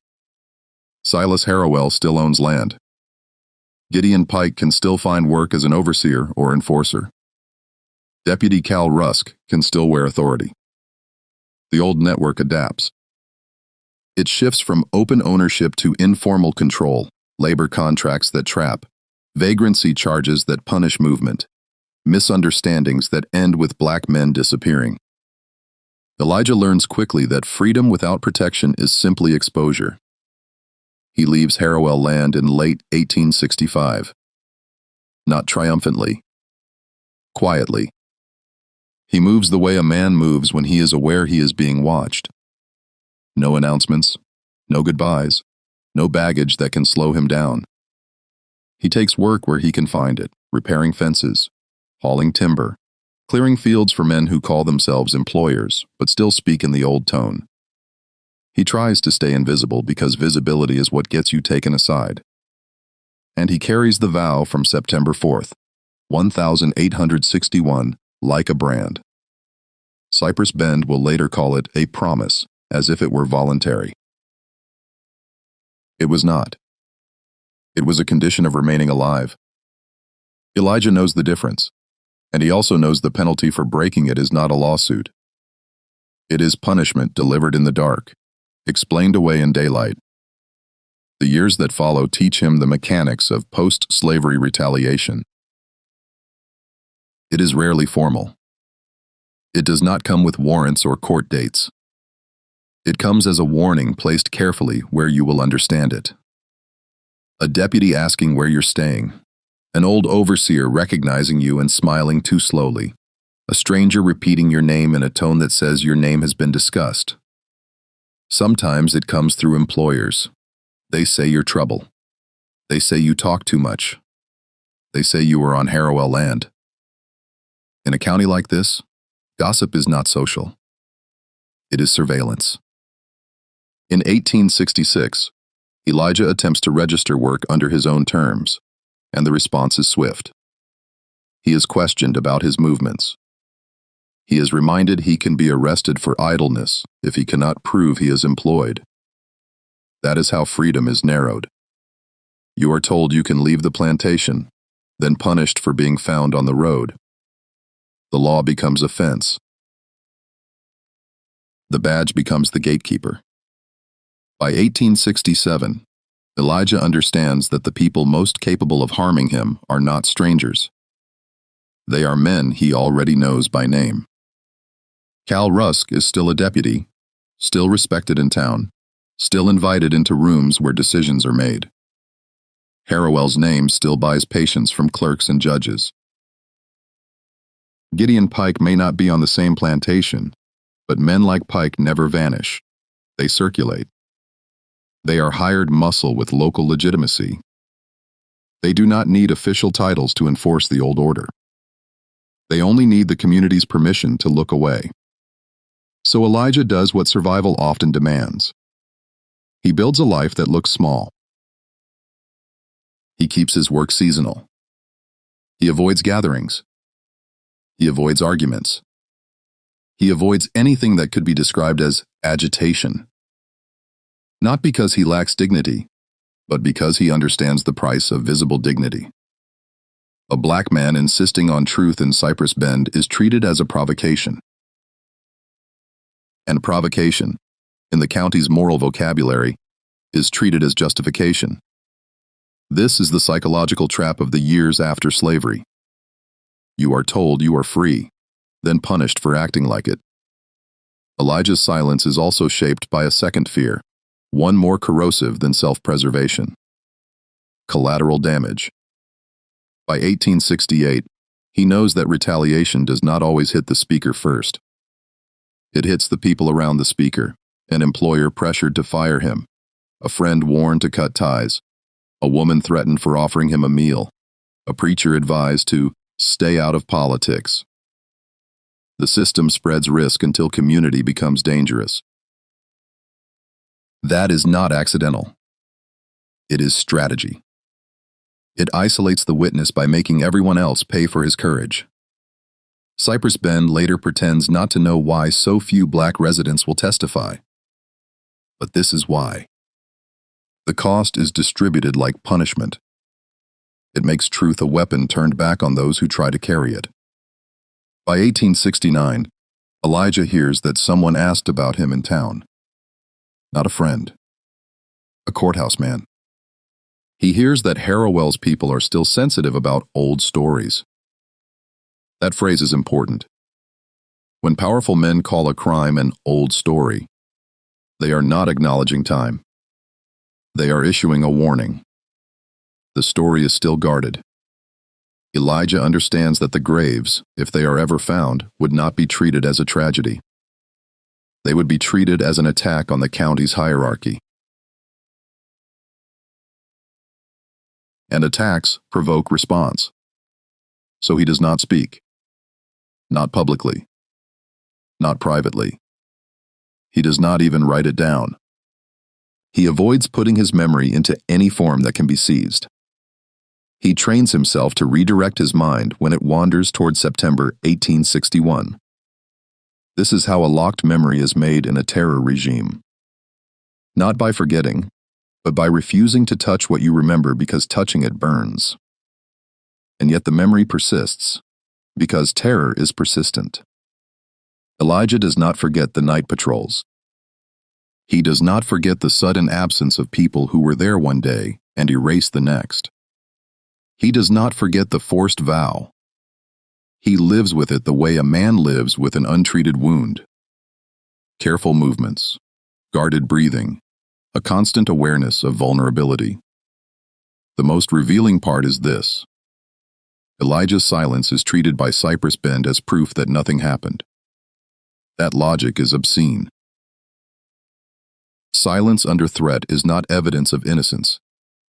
Silas Harrowell still owns land. Gideon Pike can still find work as an overseer or enforcer. Deputy Cal Rusk can still wear authority. The old network adapts. It shifts from open ownership to informal control, labor contracts that trap, vagrancy charges that punish movement, misunderstandings that end with black men disappearing. Elijah learns quickly that freedom without protection is simply exposure. He leaves Harrowell land in late 1865. Not triumphantly. Quietly. He moves the way a man moves when he is aware he is being watched. No announcements, no goodbyes, no baggage that can slow him down. He takes work where he can find it, repairing fences, hauling timber, clearing fields for men who call themselves employers but still speak in the old tone. He tries to stay invisible because visibility is what gets you taken aside. And he carries the vow from September 4th, 1861, like a brand. Cypress Bend will later call it a promise, as if it were voluntary. It was not. It was a condition of remaining alive. Elijah knows the difference, and he also knows the penalty for breaking it is not a lawsuit. It is punishment delivered in the dark, explained away in daylight. The years that follow teach him the mechanics of post-slavery retaliation. It is rarely formal. It does not come with warrants or court dates. It comes as a warning placed carefully where you will understand it. A deputy asking where you're staying. An old overseer recognizing you and smiling too slowly. A stranger repeating your name in a tone that says your name has been discussed. Sometimes it comes through employers. They say you're trouble. They say you talk too much. They say you are on Harrowell land. In a county like this, gossip is not social. It is surveillance. In 1866, Elijah attempts to register work under his own terms, and the response is swift. He is questioned about his movements. He is reminded he can be arrested for idleness if he cannot prove he is employed. That is how freedom is narrowed. You are told you can leave the plantation, then punished for being found on the road. The law becomes a fence. The badge becomes the gatekeeper. By 1867, Elijah understands that the people most capable of harming him are not strangers. They are men he already knows by name. Cal Rusk is still a deputy, still respected in town, still invited into rooms where decisions are made. Harrowell's name still buys patience from clerks and judges. Gideon Pike may not be on the same plantation, but men like Pike never vanish. They circulate. They are hired muscle with local legitimacy. They do not need official titles to enforce the old order. They only need the community's permission to look away. So Elijah does what survival often demands. He builds a life that looks small. He keeps his work seasonal. He avoids gatherings. He avoids arguments. He avoids anything that could be described as agitation. Not because he lacks dignity, but because he understands the price of visible dignity. A black man insisting on truth in Cypress Bend is treated as a provocation. And provocation, in the county's moral vocabulary, is treated as justification. This is the psychological trap of the years after slavery. You are told you are free, then punished for acting like it. Elijah's silence is also shaped by a second fear, one more corrosive than self-preservation: collateral damage. By 1868, he knows that retaliation does not always hit the speaker first. It hits the people around the speaker, an employer pressured to fire him, a friend warned to cut ties, a woman threatened for offering him a meal, a preacher advised to stay out of politics. The system spreads risk until community becomes dangerous. That is not accidental. It is strategy. It isolates the witness by making everyone else pay for his courage. Cypress Bend later pretends not to know why so few black residents will testify. But this is why. The cost is distributed like punishment. It makes truth a weapon turned back on those who try to carry it. By 1869, Elijah hears that someone asked about him in town. Not a friend. A courthouse man. He hears that Harrowell's people are still sensitive about old stories. That phrase is important. When powerful men call a crime an old story, they are not acknowledging time. They are issuing a warning. The story is still guarded. Elijah understands that the graves, if they are ever found, would not be treated as a tragedy. They would be treated as an attack on the county's hierarchy. And attacks provoke response. So he does not speak. Not publicly. Not privately. He does not even write it down. He avoids putting his memory into any form that can be seized. He trains himself to redirect his mind when it wanders toward September 1861. This is how a locked memory is made in a terror regime. Not by forgetting, but by refusing to touch what you remember because touching it burns. And yet the memory persists, because terror is persistent. Elijah does not forget the night patrols. He does not forget the sudden absence of people who were there one day and erased the next. He does not forget the forced vow. He lives with it the way a man lives with an untreated wound. Careful movements, guarded breathing, a constant awareness of vulnerability. The most revealing part is this. Elijah's silence is treated by Cypress Bend as proof that nothing happened. That logic is obscene. Silence under threat is not evidence of innocence.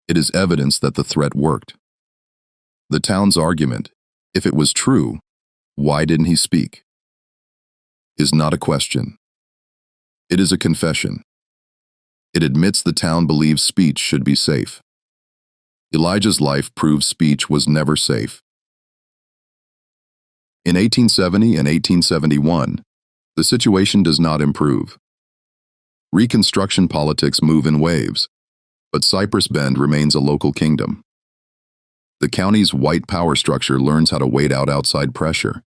It is evidence that the threat worked. The town's argument, if it was true, why didn't he speak, is not a question. It is a confession. It admits the town believes speech should be safe. Elijah's life proves speech was never safe. In 1870 and 1871, the situation does not improve. Reconstruction politics move in waves, but Cypress Bend remains a local kingdom. The county's white power structure learns how to wait out outside pressure.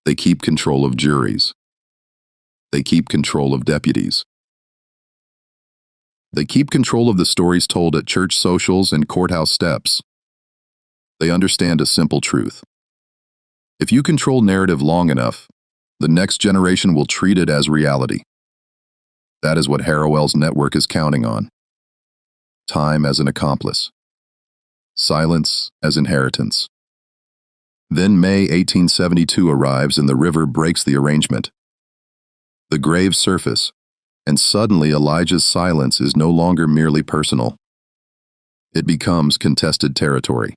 They keep control of juries. They keep control of deputies. They keep control of the stories told at church socials and courthouse steps. They understand a simple truth. If you control narrative long enough, the next generation will treat it as reality. That is what Harrowell's network is counting on. Time as an accomplice. Silence as inheritance. Then May 1872 arrives and the river breaks the arrangement. The graves surface, and suddenly Elijah's silence is no longer merely personal. It becomes contested territory.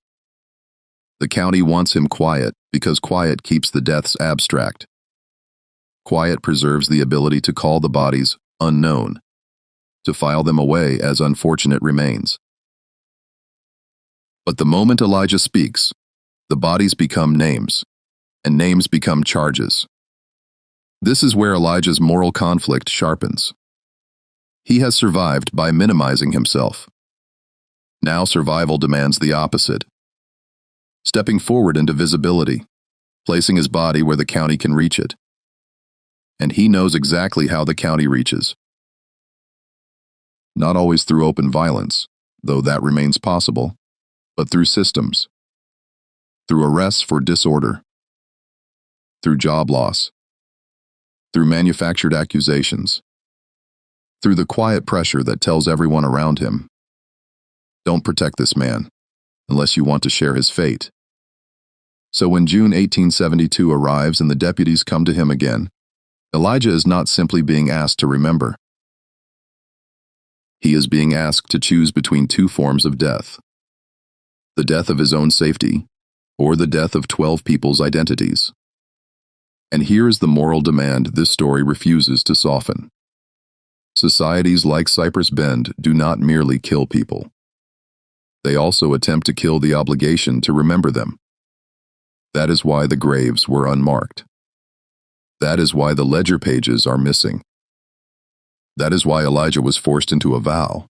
The county wants him quiet, Because quiet keeps the deaths abstract. Quiet preserves the ability to call the bodies unknown, to file them away as unfortunate remains. But the moment Elijah speaks, the bodies become names, and names become charges. This is where Elijah's moral conflict sharpens. He has survived by minimizing himself. Now survival demands the opposite. Stepping forward into visibility, placing his body where the county can reach it. And he knows exactly how the county reaches. Not always through open violence, though that remains possible, but through systems. Through arrests for disorder. Through job loss. Through manufactured accusations. Through the quiet pressure that tells everyone around him, don't protect this man, unless you want to share his fate. So when June 1872 arrives and the deputies come to him again, Elijah is not simply being asked to remember. He is being asked to choose between two forms of death. The death of his own safety, or the death of 12 people's identities. And here is the moral demand this story refuses to soften. Societies like Cypress Bend do not merely kill people. They also attempt to kill the obligation to remember them. That is why the graves were unmarked. That is why the ledger pages are missing. That is why Elijah was forced into a vow.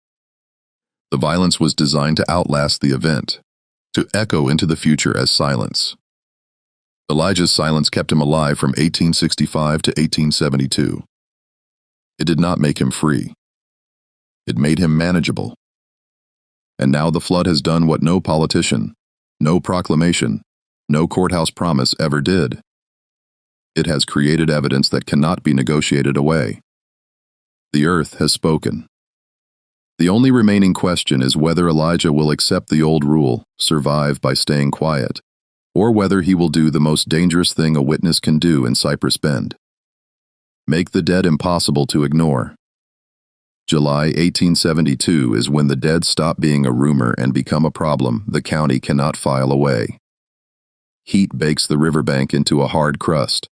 The violence was designed to outlast the event, to echo into the future as silence. Elijah's silence kept him alive from 1865 to 1872. It did not make him free. It made him manageable. And now the flood has done what no politician, no proclamation, no courthouse promise ever did. It has created evidence that cannot be negotiated away. The earth has spoken. The only remaining question is whether Elijah will accept the old rule, survive by staying quiet, or whether he will do the most dangerous thing a witness can do in Cypress Bend. Make the dead impossible to ignore. July 1872 is when the dead stop being a rumor and become a problem the county cannot file away. Heat bakes the riverbank into a hard crust,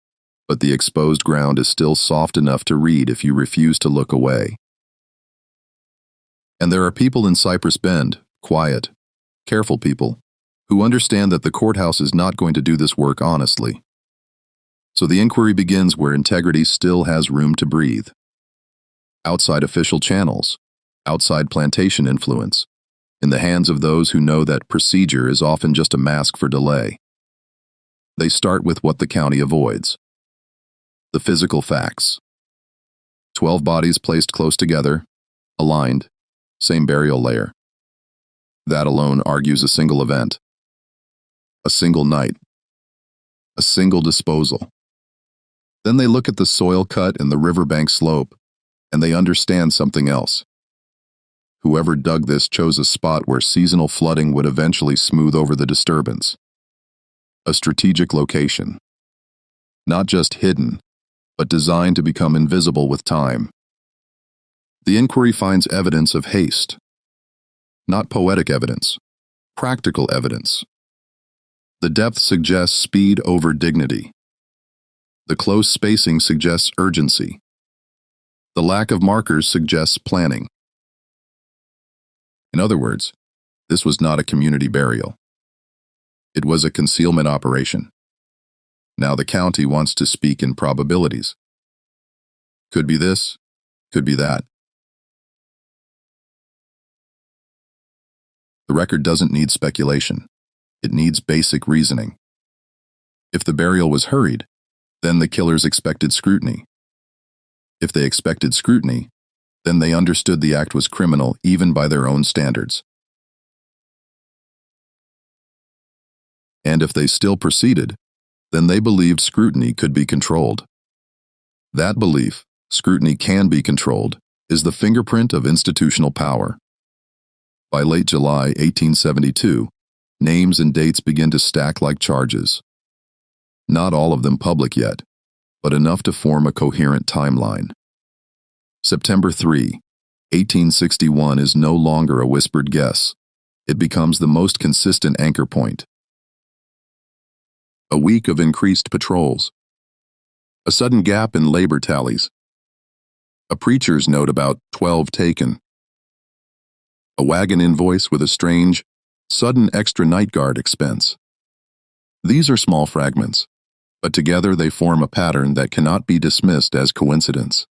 but the exposed ground is still soft enough to read if you refuse to look away. And there are people in Cypress Bend, quiet, careful people, who understand that the courthouse is not going to do this work honestly. So the inquiry begins where integrity still has room to breathe. Outside official channels, outside plantation influence, in the hands of those who know that procedure is often just a mask for delay. They start with what the county avoids. The physical facts. 12 bodies placed close together, aligned, same burial layer. That alone argues a single event. A single night. A single disposal. Then they look at the soil cut in the riverbank slope, and they understand something else. Whoever dug this chose a spot where seasonal flooding would eventually smooth over the disturbance. A strategic location. Not just hidden, but designed to become invisible with time. The inquiry finds evidence of haste. Not poetic evidence, practical evidence. The depth suggests speed over dignity. The close spacing suggests urgency. The lack of markers suggests planning. In other words, this was not a community burial. It was a concealment operation. Now the county wants to speak in probabilities. Could be this, could be that. The record doesn't need speculation. It needs basic reasoning. If the burial was hurried, then the killers expected scrutiny. If they expected scrutiny, then they understood the act was criminal even by their own standards. And if they still proceeded, then they believed scrutiny could be controlled. That belief, scrutiny can be controlled, is the fingerprint of institutional power. By late July 1872, names and dates begin to stack like charges. Not all of them public yet, but enough to form a coherent timeline. September 3, 1861 is no longer a whispered guess. It becomes the most consistent anchor point. A week of increased patrols. A sudden gap in labor tallies. A preacher's note about 12 taken. A wagon invoice with a strange, sudden extra night guard expense. These are small fragments, but together they form a pattern that cannot be dismissed as coincidence.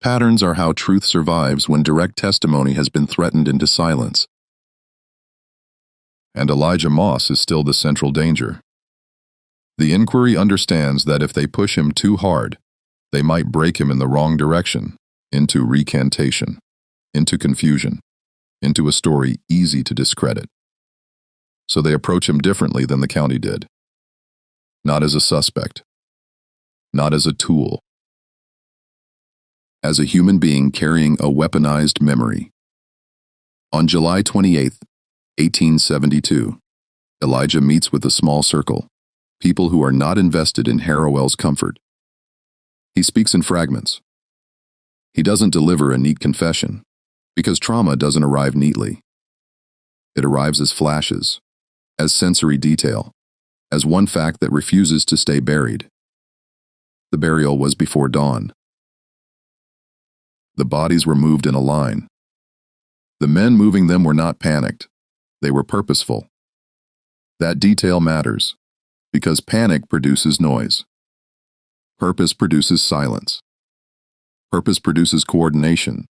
Patterns are how truth survives when direct testimony has been threatened into silence. And Elijah Moss is still the central danger. The inquiry understands that if they push him too hard, they might break him in the wrong direction, into recantation, into confusion, into a story easy to discredit. So they approach him differently than the county did. Not as a suspect, not as a tool, as a human being carrying a weaponized memory. On July 28, 1872, Elijah meets with a small circle, people who are not invested in Harrowell's comfort. He speaks in fragments. He doesn't deliver a neat confession, because trauma doesn't arrive neatly. It arrives as flashes, as sensory detail, as one fact that refuses to stay buried. The burial was before dawn. The bodies were moved in a line. The men moving them were not panicked. They were purposeful. That detail matters, because panic produces noise. Purpose produces silence. Purpose produces coordination.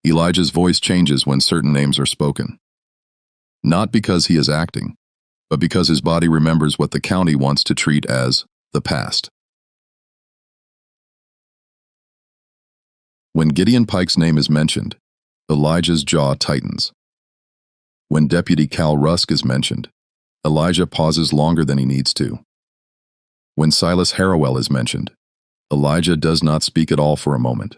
Elijah's voice changes when certain names are spoken. Not because he is acting, but because his body remembers what the county wants to treat as the past. When Gideon Pike's name is mentioned, Elijah's jaw tightens. When Deputy Cal Rusk is mentioned, Elijah pauses longer than he needs to. When Silas Harrowell is mentioned, Elijah does not speak at all for a moment,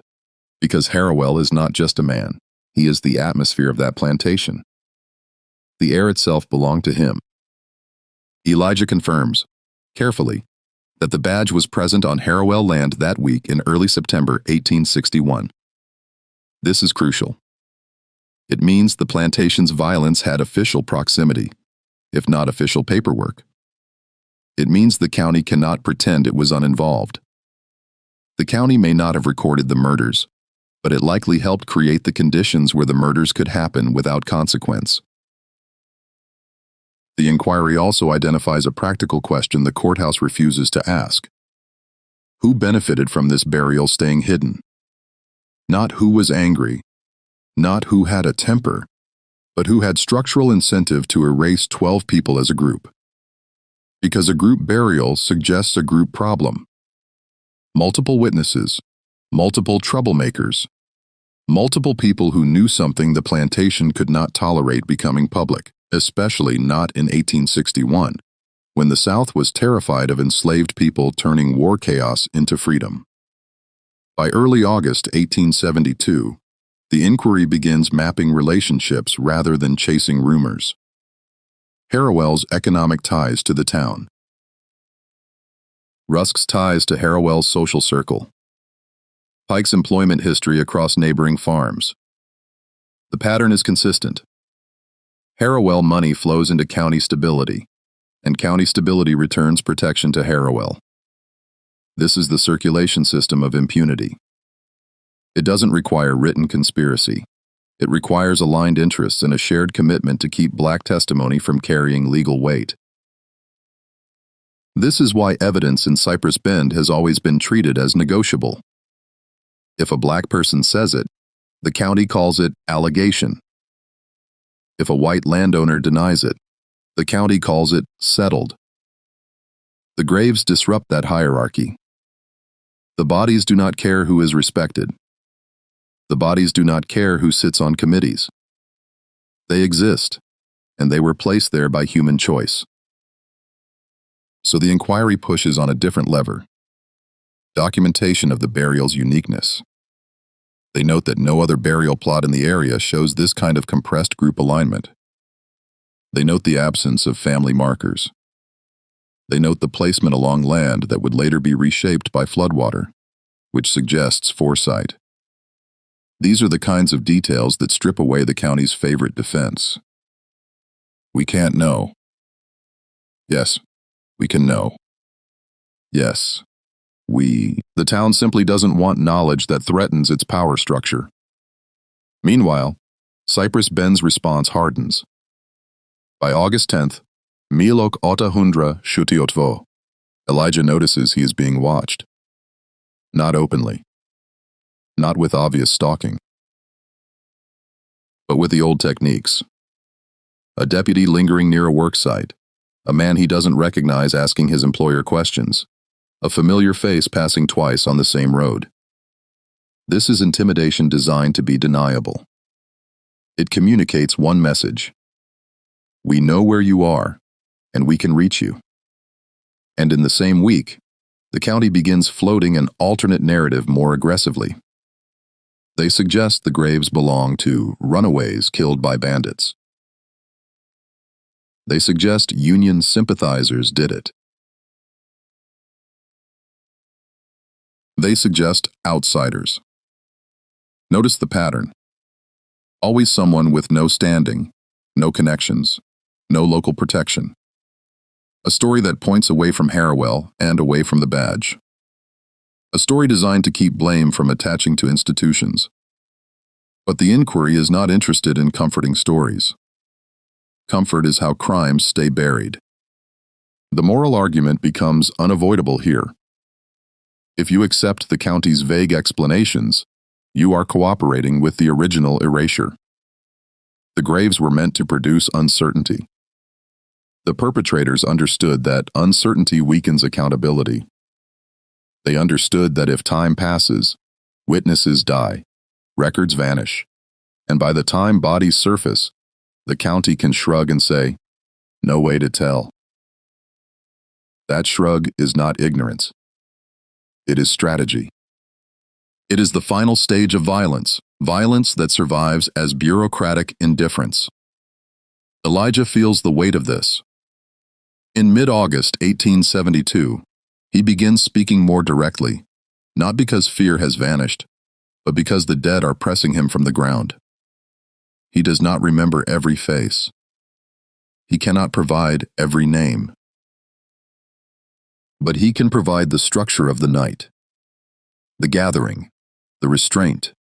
because Harrowell is not just a man, he is the atmosphere of that plantation. The air itself belonged to him. Elijah confirms, carefully, that the badge was present on Harrowell land that week in early September 1861. This is crucial. It means the plantation's violence had official proximity, if not official paperwork. It means the county cannot pretend it was uninvolved. The county may not have recorded the murders, but it likely helped create the conditions where the murders could happen without consequence. The inquiry also identifies a practical question the courthouse refuses to ask. Who benefited from this burial staying hidden? Not who was angry, not who had a temper, but who had structural incentive to erase 12 people as a group. Because a group burial suggests a group problem. Multiple witnesses, multiple troublemakers, multiple people who knew something the plantation could not tolerate becoming public, especially not in 1861, when the South was terrified of enslaved people turning war chaos into freedom. By early August 1872, the inquiry begins mapping relationships rather than chasing rumors. Harrowell's economic ties to the town. Rusk's ties to Harrowell's social circle. Pike's employment history across neighboring farms. The pattern is consistent. Harrowell money flows into county stability, and county stability returns protection to Harrowell. This is the circulation system of impunity. It doesn't require written conspiracy. It requires aligned interests and a shared commitment to keep black testimony from carrying legal weight. This is why evidence in Cypress Bend has always been treated as negotiable. If a black person says it, the county calls it allegation. If a white landowner denies it, the county calls it settled. The graves disrupt that hierarchy. The bodies do not care who is respected. The bodies do not care who sits on committees. They exist, and they were placed there by human choice. So the inquiry pushes on a different lever. Documentation of the burial's uniqueness. They note that no other burial plot in the area shows this kind of compressed group alignment. They note the absence of family markers. They note the placement along land that would later be reshaped by floodwater, which suggests foresight. These are the kinds of details that strip away the county's favorite defense. We can't know. Yes, we can know. Yes, The town simply doesn't want knowledge that threatens its power structure. Meanwhile, Cypress Bend's response hardens. By August 10th, Milok Otahundra Shutiotvo, Elijah notices he is being watched. Not openly. Not with obvious stalking. But with the old techniques. A deputy lingering near a work site, a man he doesn't recognize asking his employer questions, a familiar face passing twice on the same road. This is intimidation designed to be deniable. It communicates one message. We know where you are, and we can reach you. And in the same week, the county begins floating an alternate narrative more aggressively. They suggest the graves belong to runaways killed by bandits. They suggest Union sympathizers did it. They suggest outsiders. Notice the pattern. Always someone with no standing, no connections, no local protection. A story that points away from Harrowell and away from the badge. A story designed to keep blame from attaching to institutions. But the inquiry is not interested in comforting stories. Comfort is how crimes stay buried. The moral argument becomes unavoidable here. If you accept the county's vague explanations, you are cooperating with the original erasure. The graves were meant to produce uncertainty. The perpetrators understood that uncertainty weakens accountability. They understood that if time passes, witnesses die, records vanish, and by the time bodies surface, the county can shrug and say, "No way to tell." That shrug is not ignorance. It is strategy. It is the final stage of violence, violence that survives as bureaucratic indifference. Elijah feels the weight of this. In mid-August 1872, he begins speaking more directly, not because fear has vanished, but because the dead are pressing him from the ground. He does not remember every face. He cannot provide every name. But he can provide the structure of the night. The gathering, the restraint,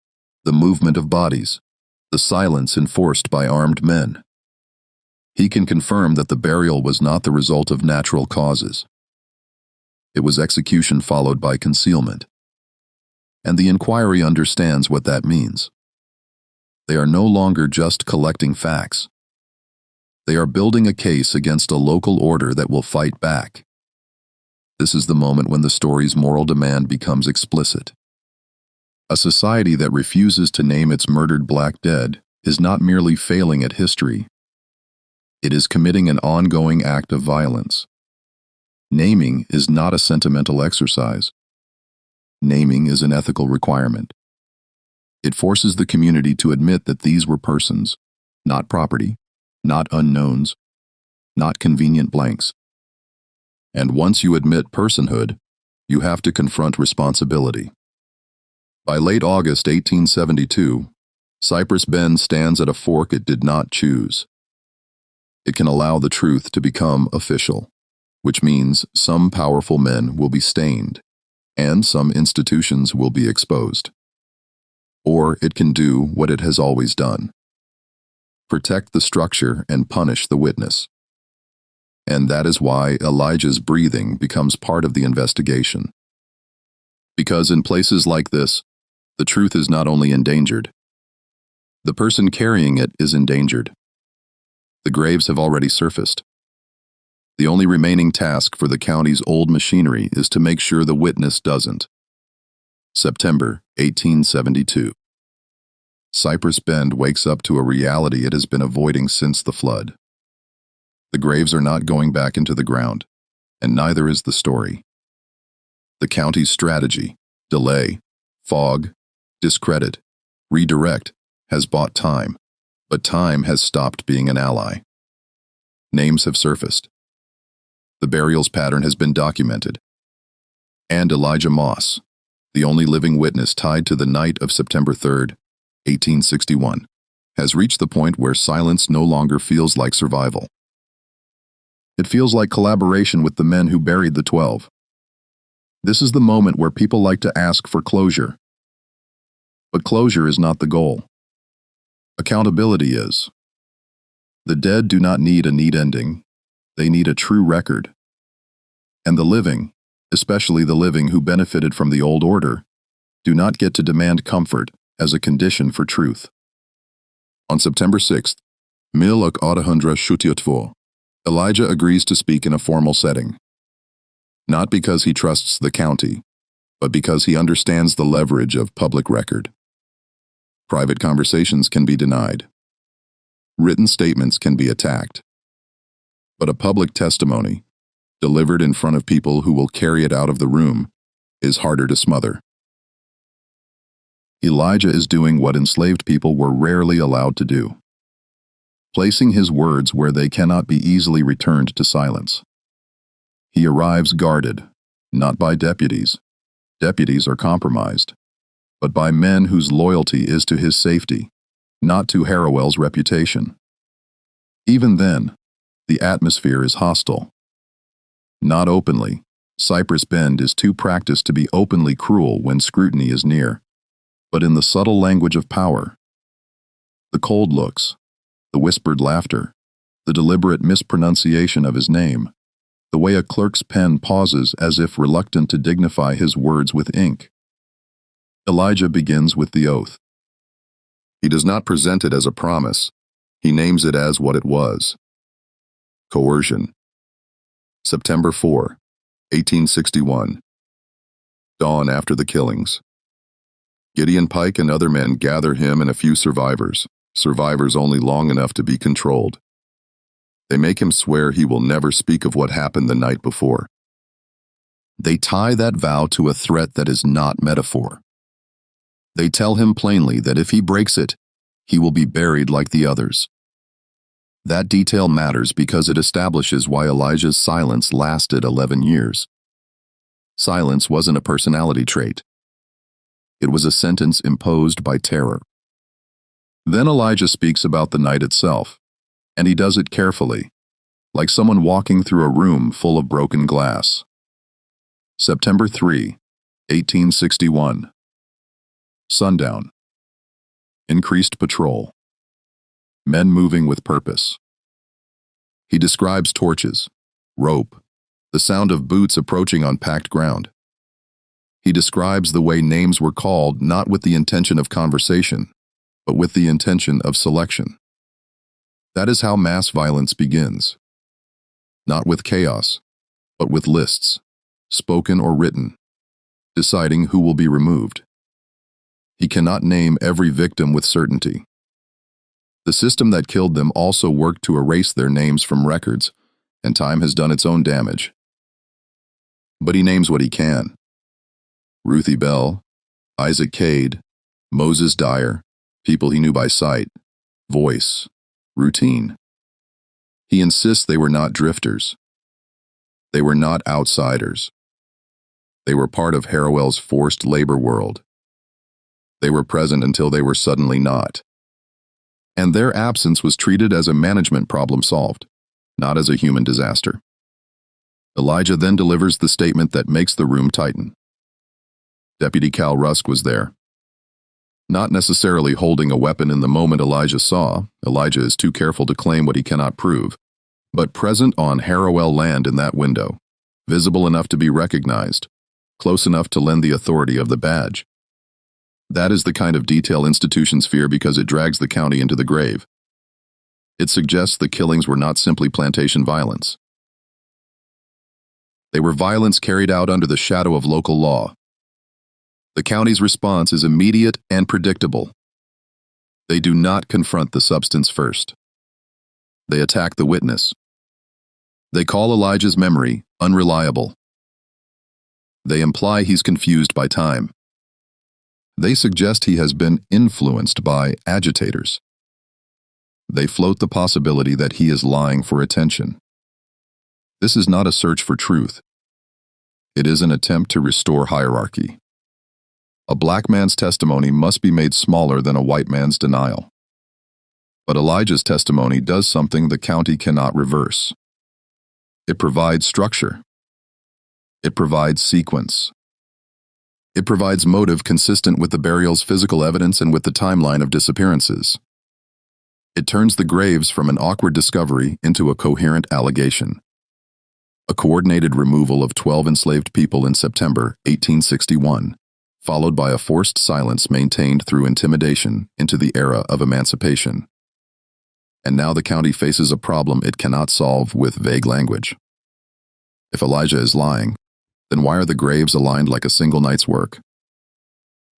the movement of bodies, the silence enforced by armed men. He can confirm that the burial was not the result of natural causes. It was execution followed by concealment. And the inquiry understands what that means. They are no longer just collecting facts. They are building a case against a local order that will fight back. This is the moment when the story's moral demand becomes explicit. A society that refuses to name its murdered black dead is not merely failing at history. It is committing an ongoing act of violence. Naming is not a sentimental exercise. Naming is an ethical requirement. It forces the community to admit that these were persons, not property, not unknowns, not convenient blanks. And once you admit personhood, you have to confront responsibility. By late August 1872, Cypress Bend stands at a fork it did not choose. It can allow the truth to become official, which means some powerful men will be stained, and some institutions will be exposed. Or it can do what it has always done: protect the structure and punish the witness. And that is why Elijah's breathing becomes part of the investigation. Because in places like this, the truth is not only endangered. The person carrying it is endangered. The graves have already surfaced. The only remaining task for the county's old machinery is to make sure the witness doesn't. September 1872. Cypress Bend wakes up to a reality it has been avoiding since the flood. The graves are not going back into the ground, and neither is the story. The county's strategy, delay, fog, discredit, redirect, has bought time, but time has stopped being an ally. Names have surfaced. The burial's pattern has been documented. And Elijah Moss, the only living witness tied to the night of September 3rd, 1861, has reached the point where silence no longer feels like survival. It feels like collaboration with the men who buried the 12. This is the moment where people like to ask for closure. But closure is not the goal. Accountability is. The dead do not need a neat ending. They need a true record. And the living, especially the living who benefited from the old order, do not get to demand comfort as a condition for truth. On September 6, 1874, Elijah agrees to speak in a formal setting. Not because he trusts the county, but because he understands the leverage of public record. Private conversations can be denied. Written statements can be attacked. But a public testimony, delivered in front of people who will carry it out of the room, is harder to smother. Elijah is doing what enslaved people were rarely allowed to do, placing his words where they cannot be easily returned to silence. He arrives guarded, not by deputies. Deputies are compromised, but by men whose loyalty is to his safety, not to Harrowell's reputation. Even then, the atmosphere is hostile. Not openly. Cypress Bend is too practiced to be openly cruel when scrutiny is near, but in the subtle language of power. The cold looks, the whispered laughter, the deliberate mispronunciation of his name, the way a clerk's pen pauses as if reluctant to dignify his words with ink. Elijah begins with the oath. He does not present it as a promise. He names it as what it was. Coercion. September 4, 1861. Dawn after the killings. Gideon Pike and other men gather him and a few survivors only long enough to be controlled. They make him swear he will never speak of what happened the night before. They tie that vow to a threat that is not metaphor. They tell him plainly that if he breaks it, he will be buried like the others. That detail matters because it establishes why Elijah's silence lasted 11 years. Silence wasn't a personality trait. It was a sentence imposed by terror. Then Elijah speaks about the night itself, and he does it carefully, like someone walking through a room full of broken glass. September 3, 1861. Sundown. Increased patrol. Men moving with purpose. He describes torches, rope, the sound of boots approaching on packed ground. He describes the way names were called not with the intention of conversation, but with the intention of selection. That is how mass violence begins. Not with chaos, but with lists, spoken or written, deciding who will be removed. He cannot name every victim with certainty. The system that killed them also worked to erase their names from records, and time has done its own damage. But he names what he can. Ruthie Bell, Isaac Cade, Moses Dyer, people he knew by sight, voice, routine. He insists they were not drifters. They were not outsiders. They were part of Harrowell's forced labor world. They were present until they were suddenly not. And their absence was treated as a management problem solved, not as a human disaster. Elijah then delivers the statement that makes the room tighten. Deputy Cal Rusk was there. Not necessarily holding a weapon in the moment Elijah saw, Elijah is too careful to claim what he cannot prove, but present on Harrowell land in that window, visible enough to be recognized, close enough to lend the authority of the badge. That is the kind of detail institutions fear because it drags the county into the grave. It suggests the killings were not simply plantation violence. They were violence carried out under the shadow of local law. The county's response is immediate and predictable. They do not confront the substance first. They attack the witness. They call Elijah's memory unreliable. They imply he's confused by time. They suggest he has been influenced by agitators. They float the possibility that he is lying for attention. This is not a search for truth. It is an attempt to restore hierarchy. A black man's testimony must be made smaller than a white man's denial. But Elijah's testimony does something the county cannot reverse. It provides structure. It provides sequence. It provides motive consistent with the burial's physical evidence and with the timeline of disappearances. It turns the graves from an awkward discovery into a coherent allegation. A coordinated removal of 12 enslaved people in September 1861, followed by a forced silence maintained through intimidation into the era of emancipation. And now the county faces a problem it cannot solve with vague language. If Elijah is lying, then why are the graves aligned like a single night's work?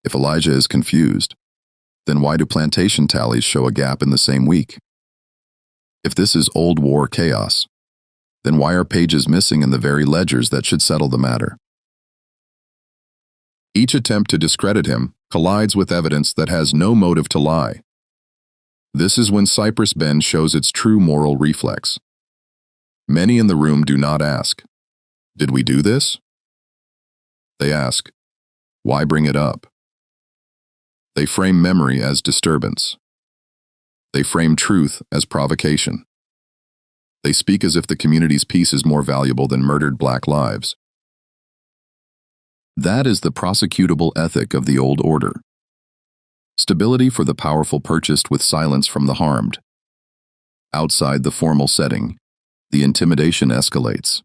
If Elijah is confused, then why do plantation tallies show a gap in the same week? If this is old war chaos, then why are pages missing in the very ledgers that should settle the matter? Each attempt to discredit him collides with evidence that has no motive to lie. This is when Cypress Bend shows its true moral reflex. Many in the room do not ask, "Did we do this?" They ask, "Why bring it up?" They frame memory as disturbance. They frame truth as provocation. They speak as if the community's peace is more valuable than murdered black lives. That is the prosecutable ethic of the old order. Stability for the powerful purchased with silence from the harmed. Outside the formal setting, the intimidation escalates.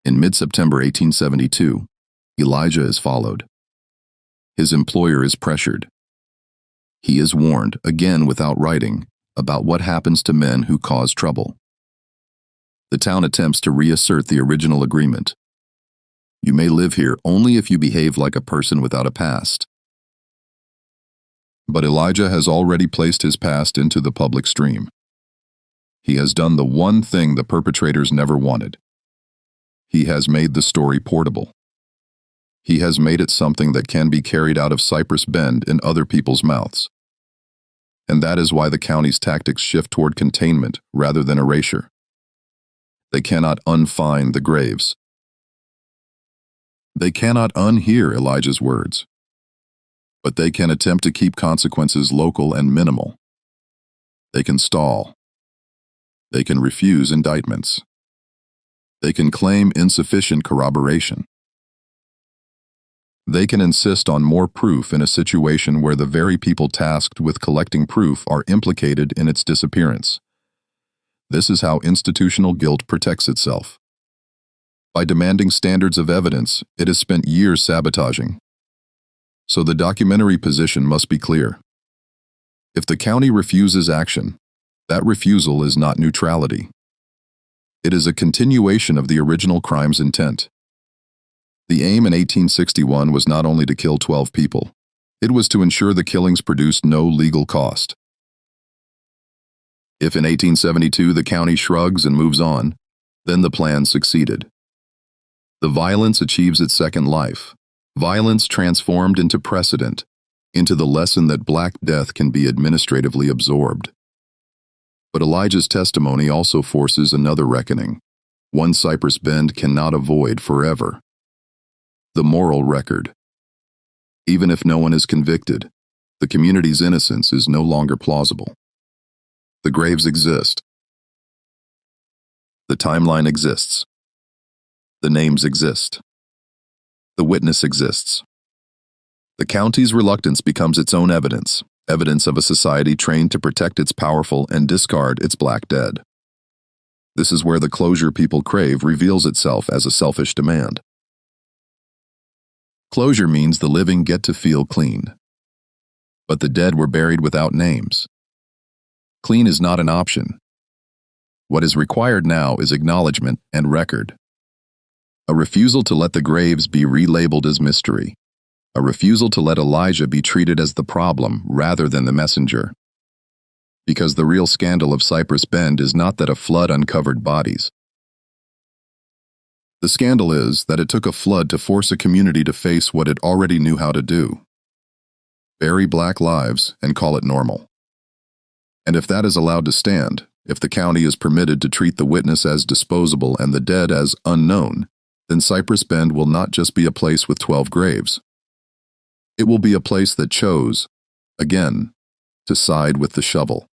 In mid-September 1872, Elijah is followed. His employer is pressured. He is warned, again without writing, about what happens to men who cause trouble. The town attempts to reassert the original agreement. You may live here only if you behave like a person without a past. But Elijah has already placed his past into the public stream. He has done the one thing the perpetrators never wanted. He has made the story portable. He has made it something that can be carried out of Cypress Bend in other people's mouths. And that is why the county's tactics shift toward containment rather than erasure. They cannot unfind the graves. They cannot unhear Elijah's words. But they can attempt to keep consequences local and minimal. They can stall. They can refuse indictments. They can claim insufficient corroboration. They can insist on more proof in a situation where the very people tasked with collecting proof are implicated in its disappearance. This is how institutional guilt protects itself. By demanding standards of evidence, it has spent years sabotaging. So the documentary position must be clear. If the county refuses action, that refusal is not neutrality. It is a continuation of the original crime's intent. The aim in 1861 was not only to kill 12 people, it was to ensure the killings produced no legal cost. If in 1872 the county shrugs and moves on, then the plan succeeded. The violence achieves its second life, violence transformed into precedent, into the lesson that Black Death can be administratively absorbed. But Elijah's testimony also forces another reckoning, one Cypress Bend cannot avoid forever. The moral record. Even if no one is convicted, the community's innocence is no longer plausible. The graves exist. The timeline exists. The names exist. The witness exists. The county's reluctance becomes its own evidence, evidence of a society trained to protect its powerful and discard its black dead. This is where the closure people crave reveals itself as a selfish demand. Closure means the living get to feel clean. But the dead were buried without names. Clean is not an option. What is required now is acknowledgement and record. A refusal to let the graves be relabeled as mystery. A refusal to let Elijah be treated as the problem rather than the messenger. Because the real scandal of Cypress Bend is not that a flood uncovered bodies. The scandal is that it took a flood to force a community to face what it already knew how to do. Bury black lives and call it normal. And if that is allowed to stand, if the county is permitted to treat the witness as disposable and the dead as unknown, then Cypress Bend will not just be a place with 12 graves. It will be a place that chose, again, to side with the shovel.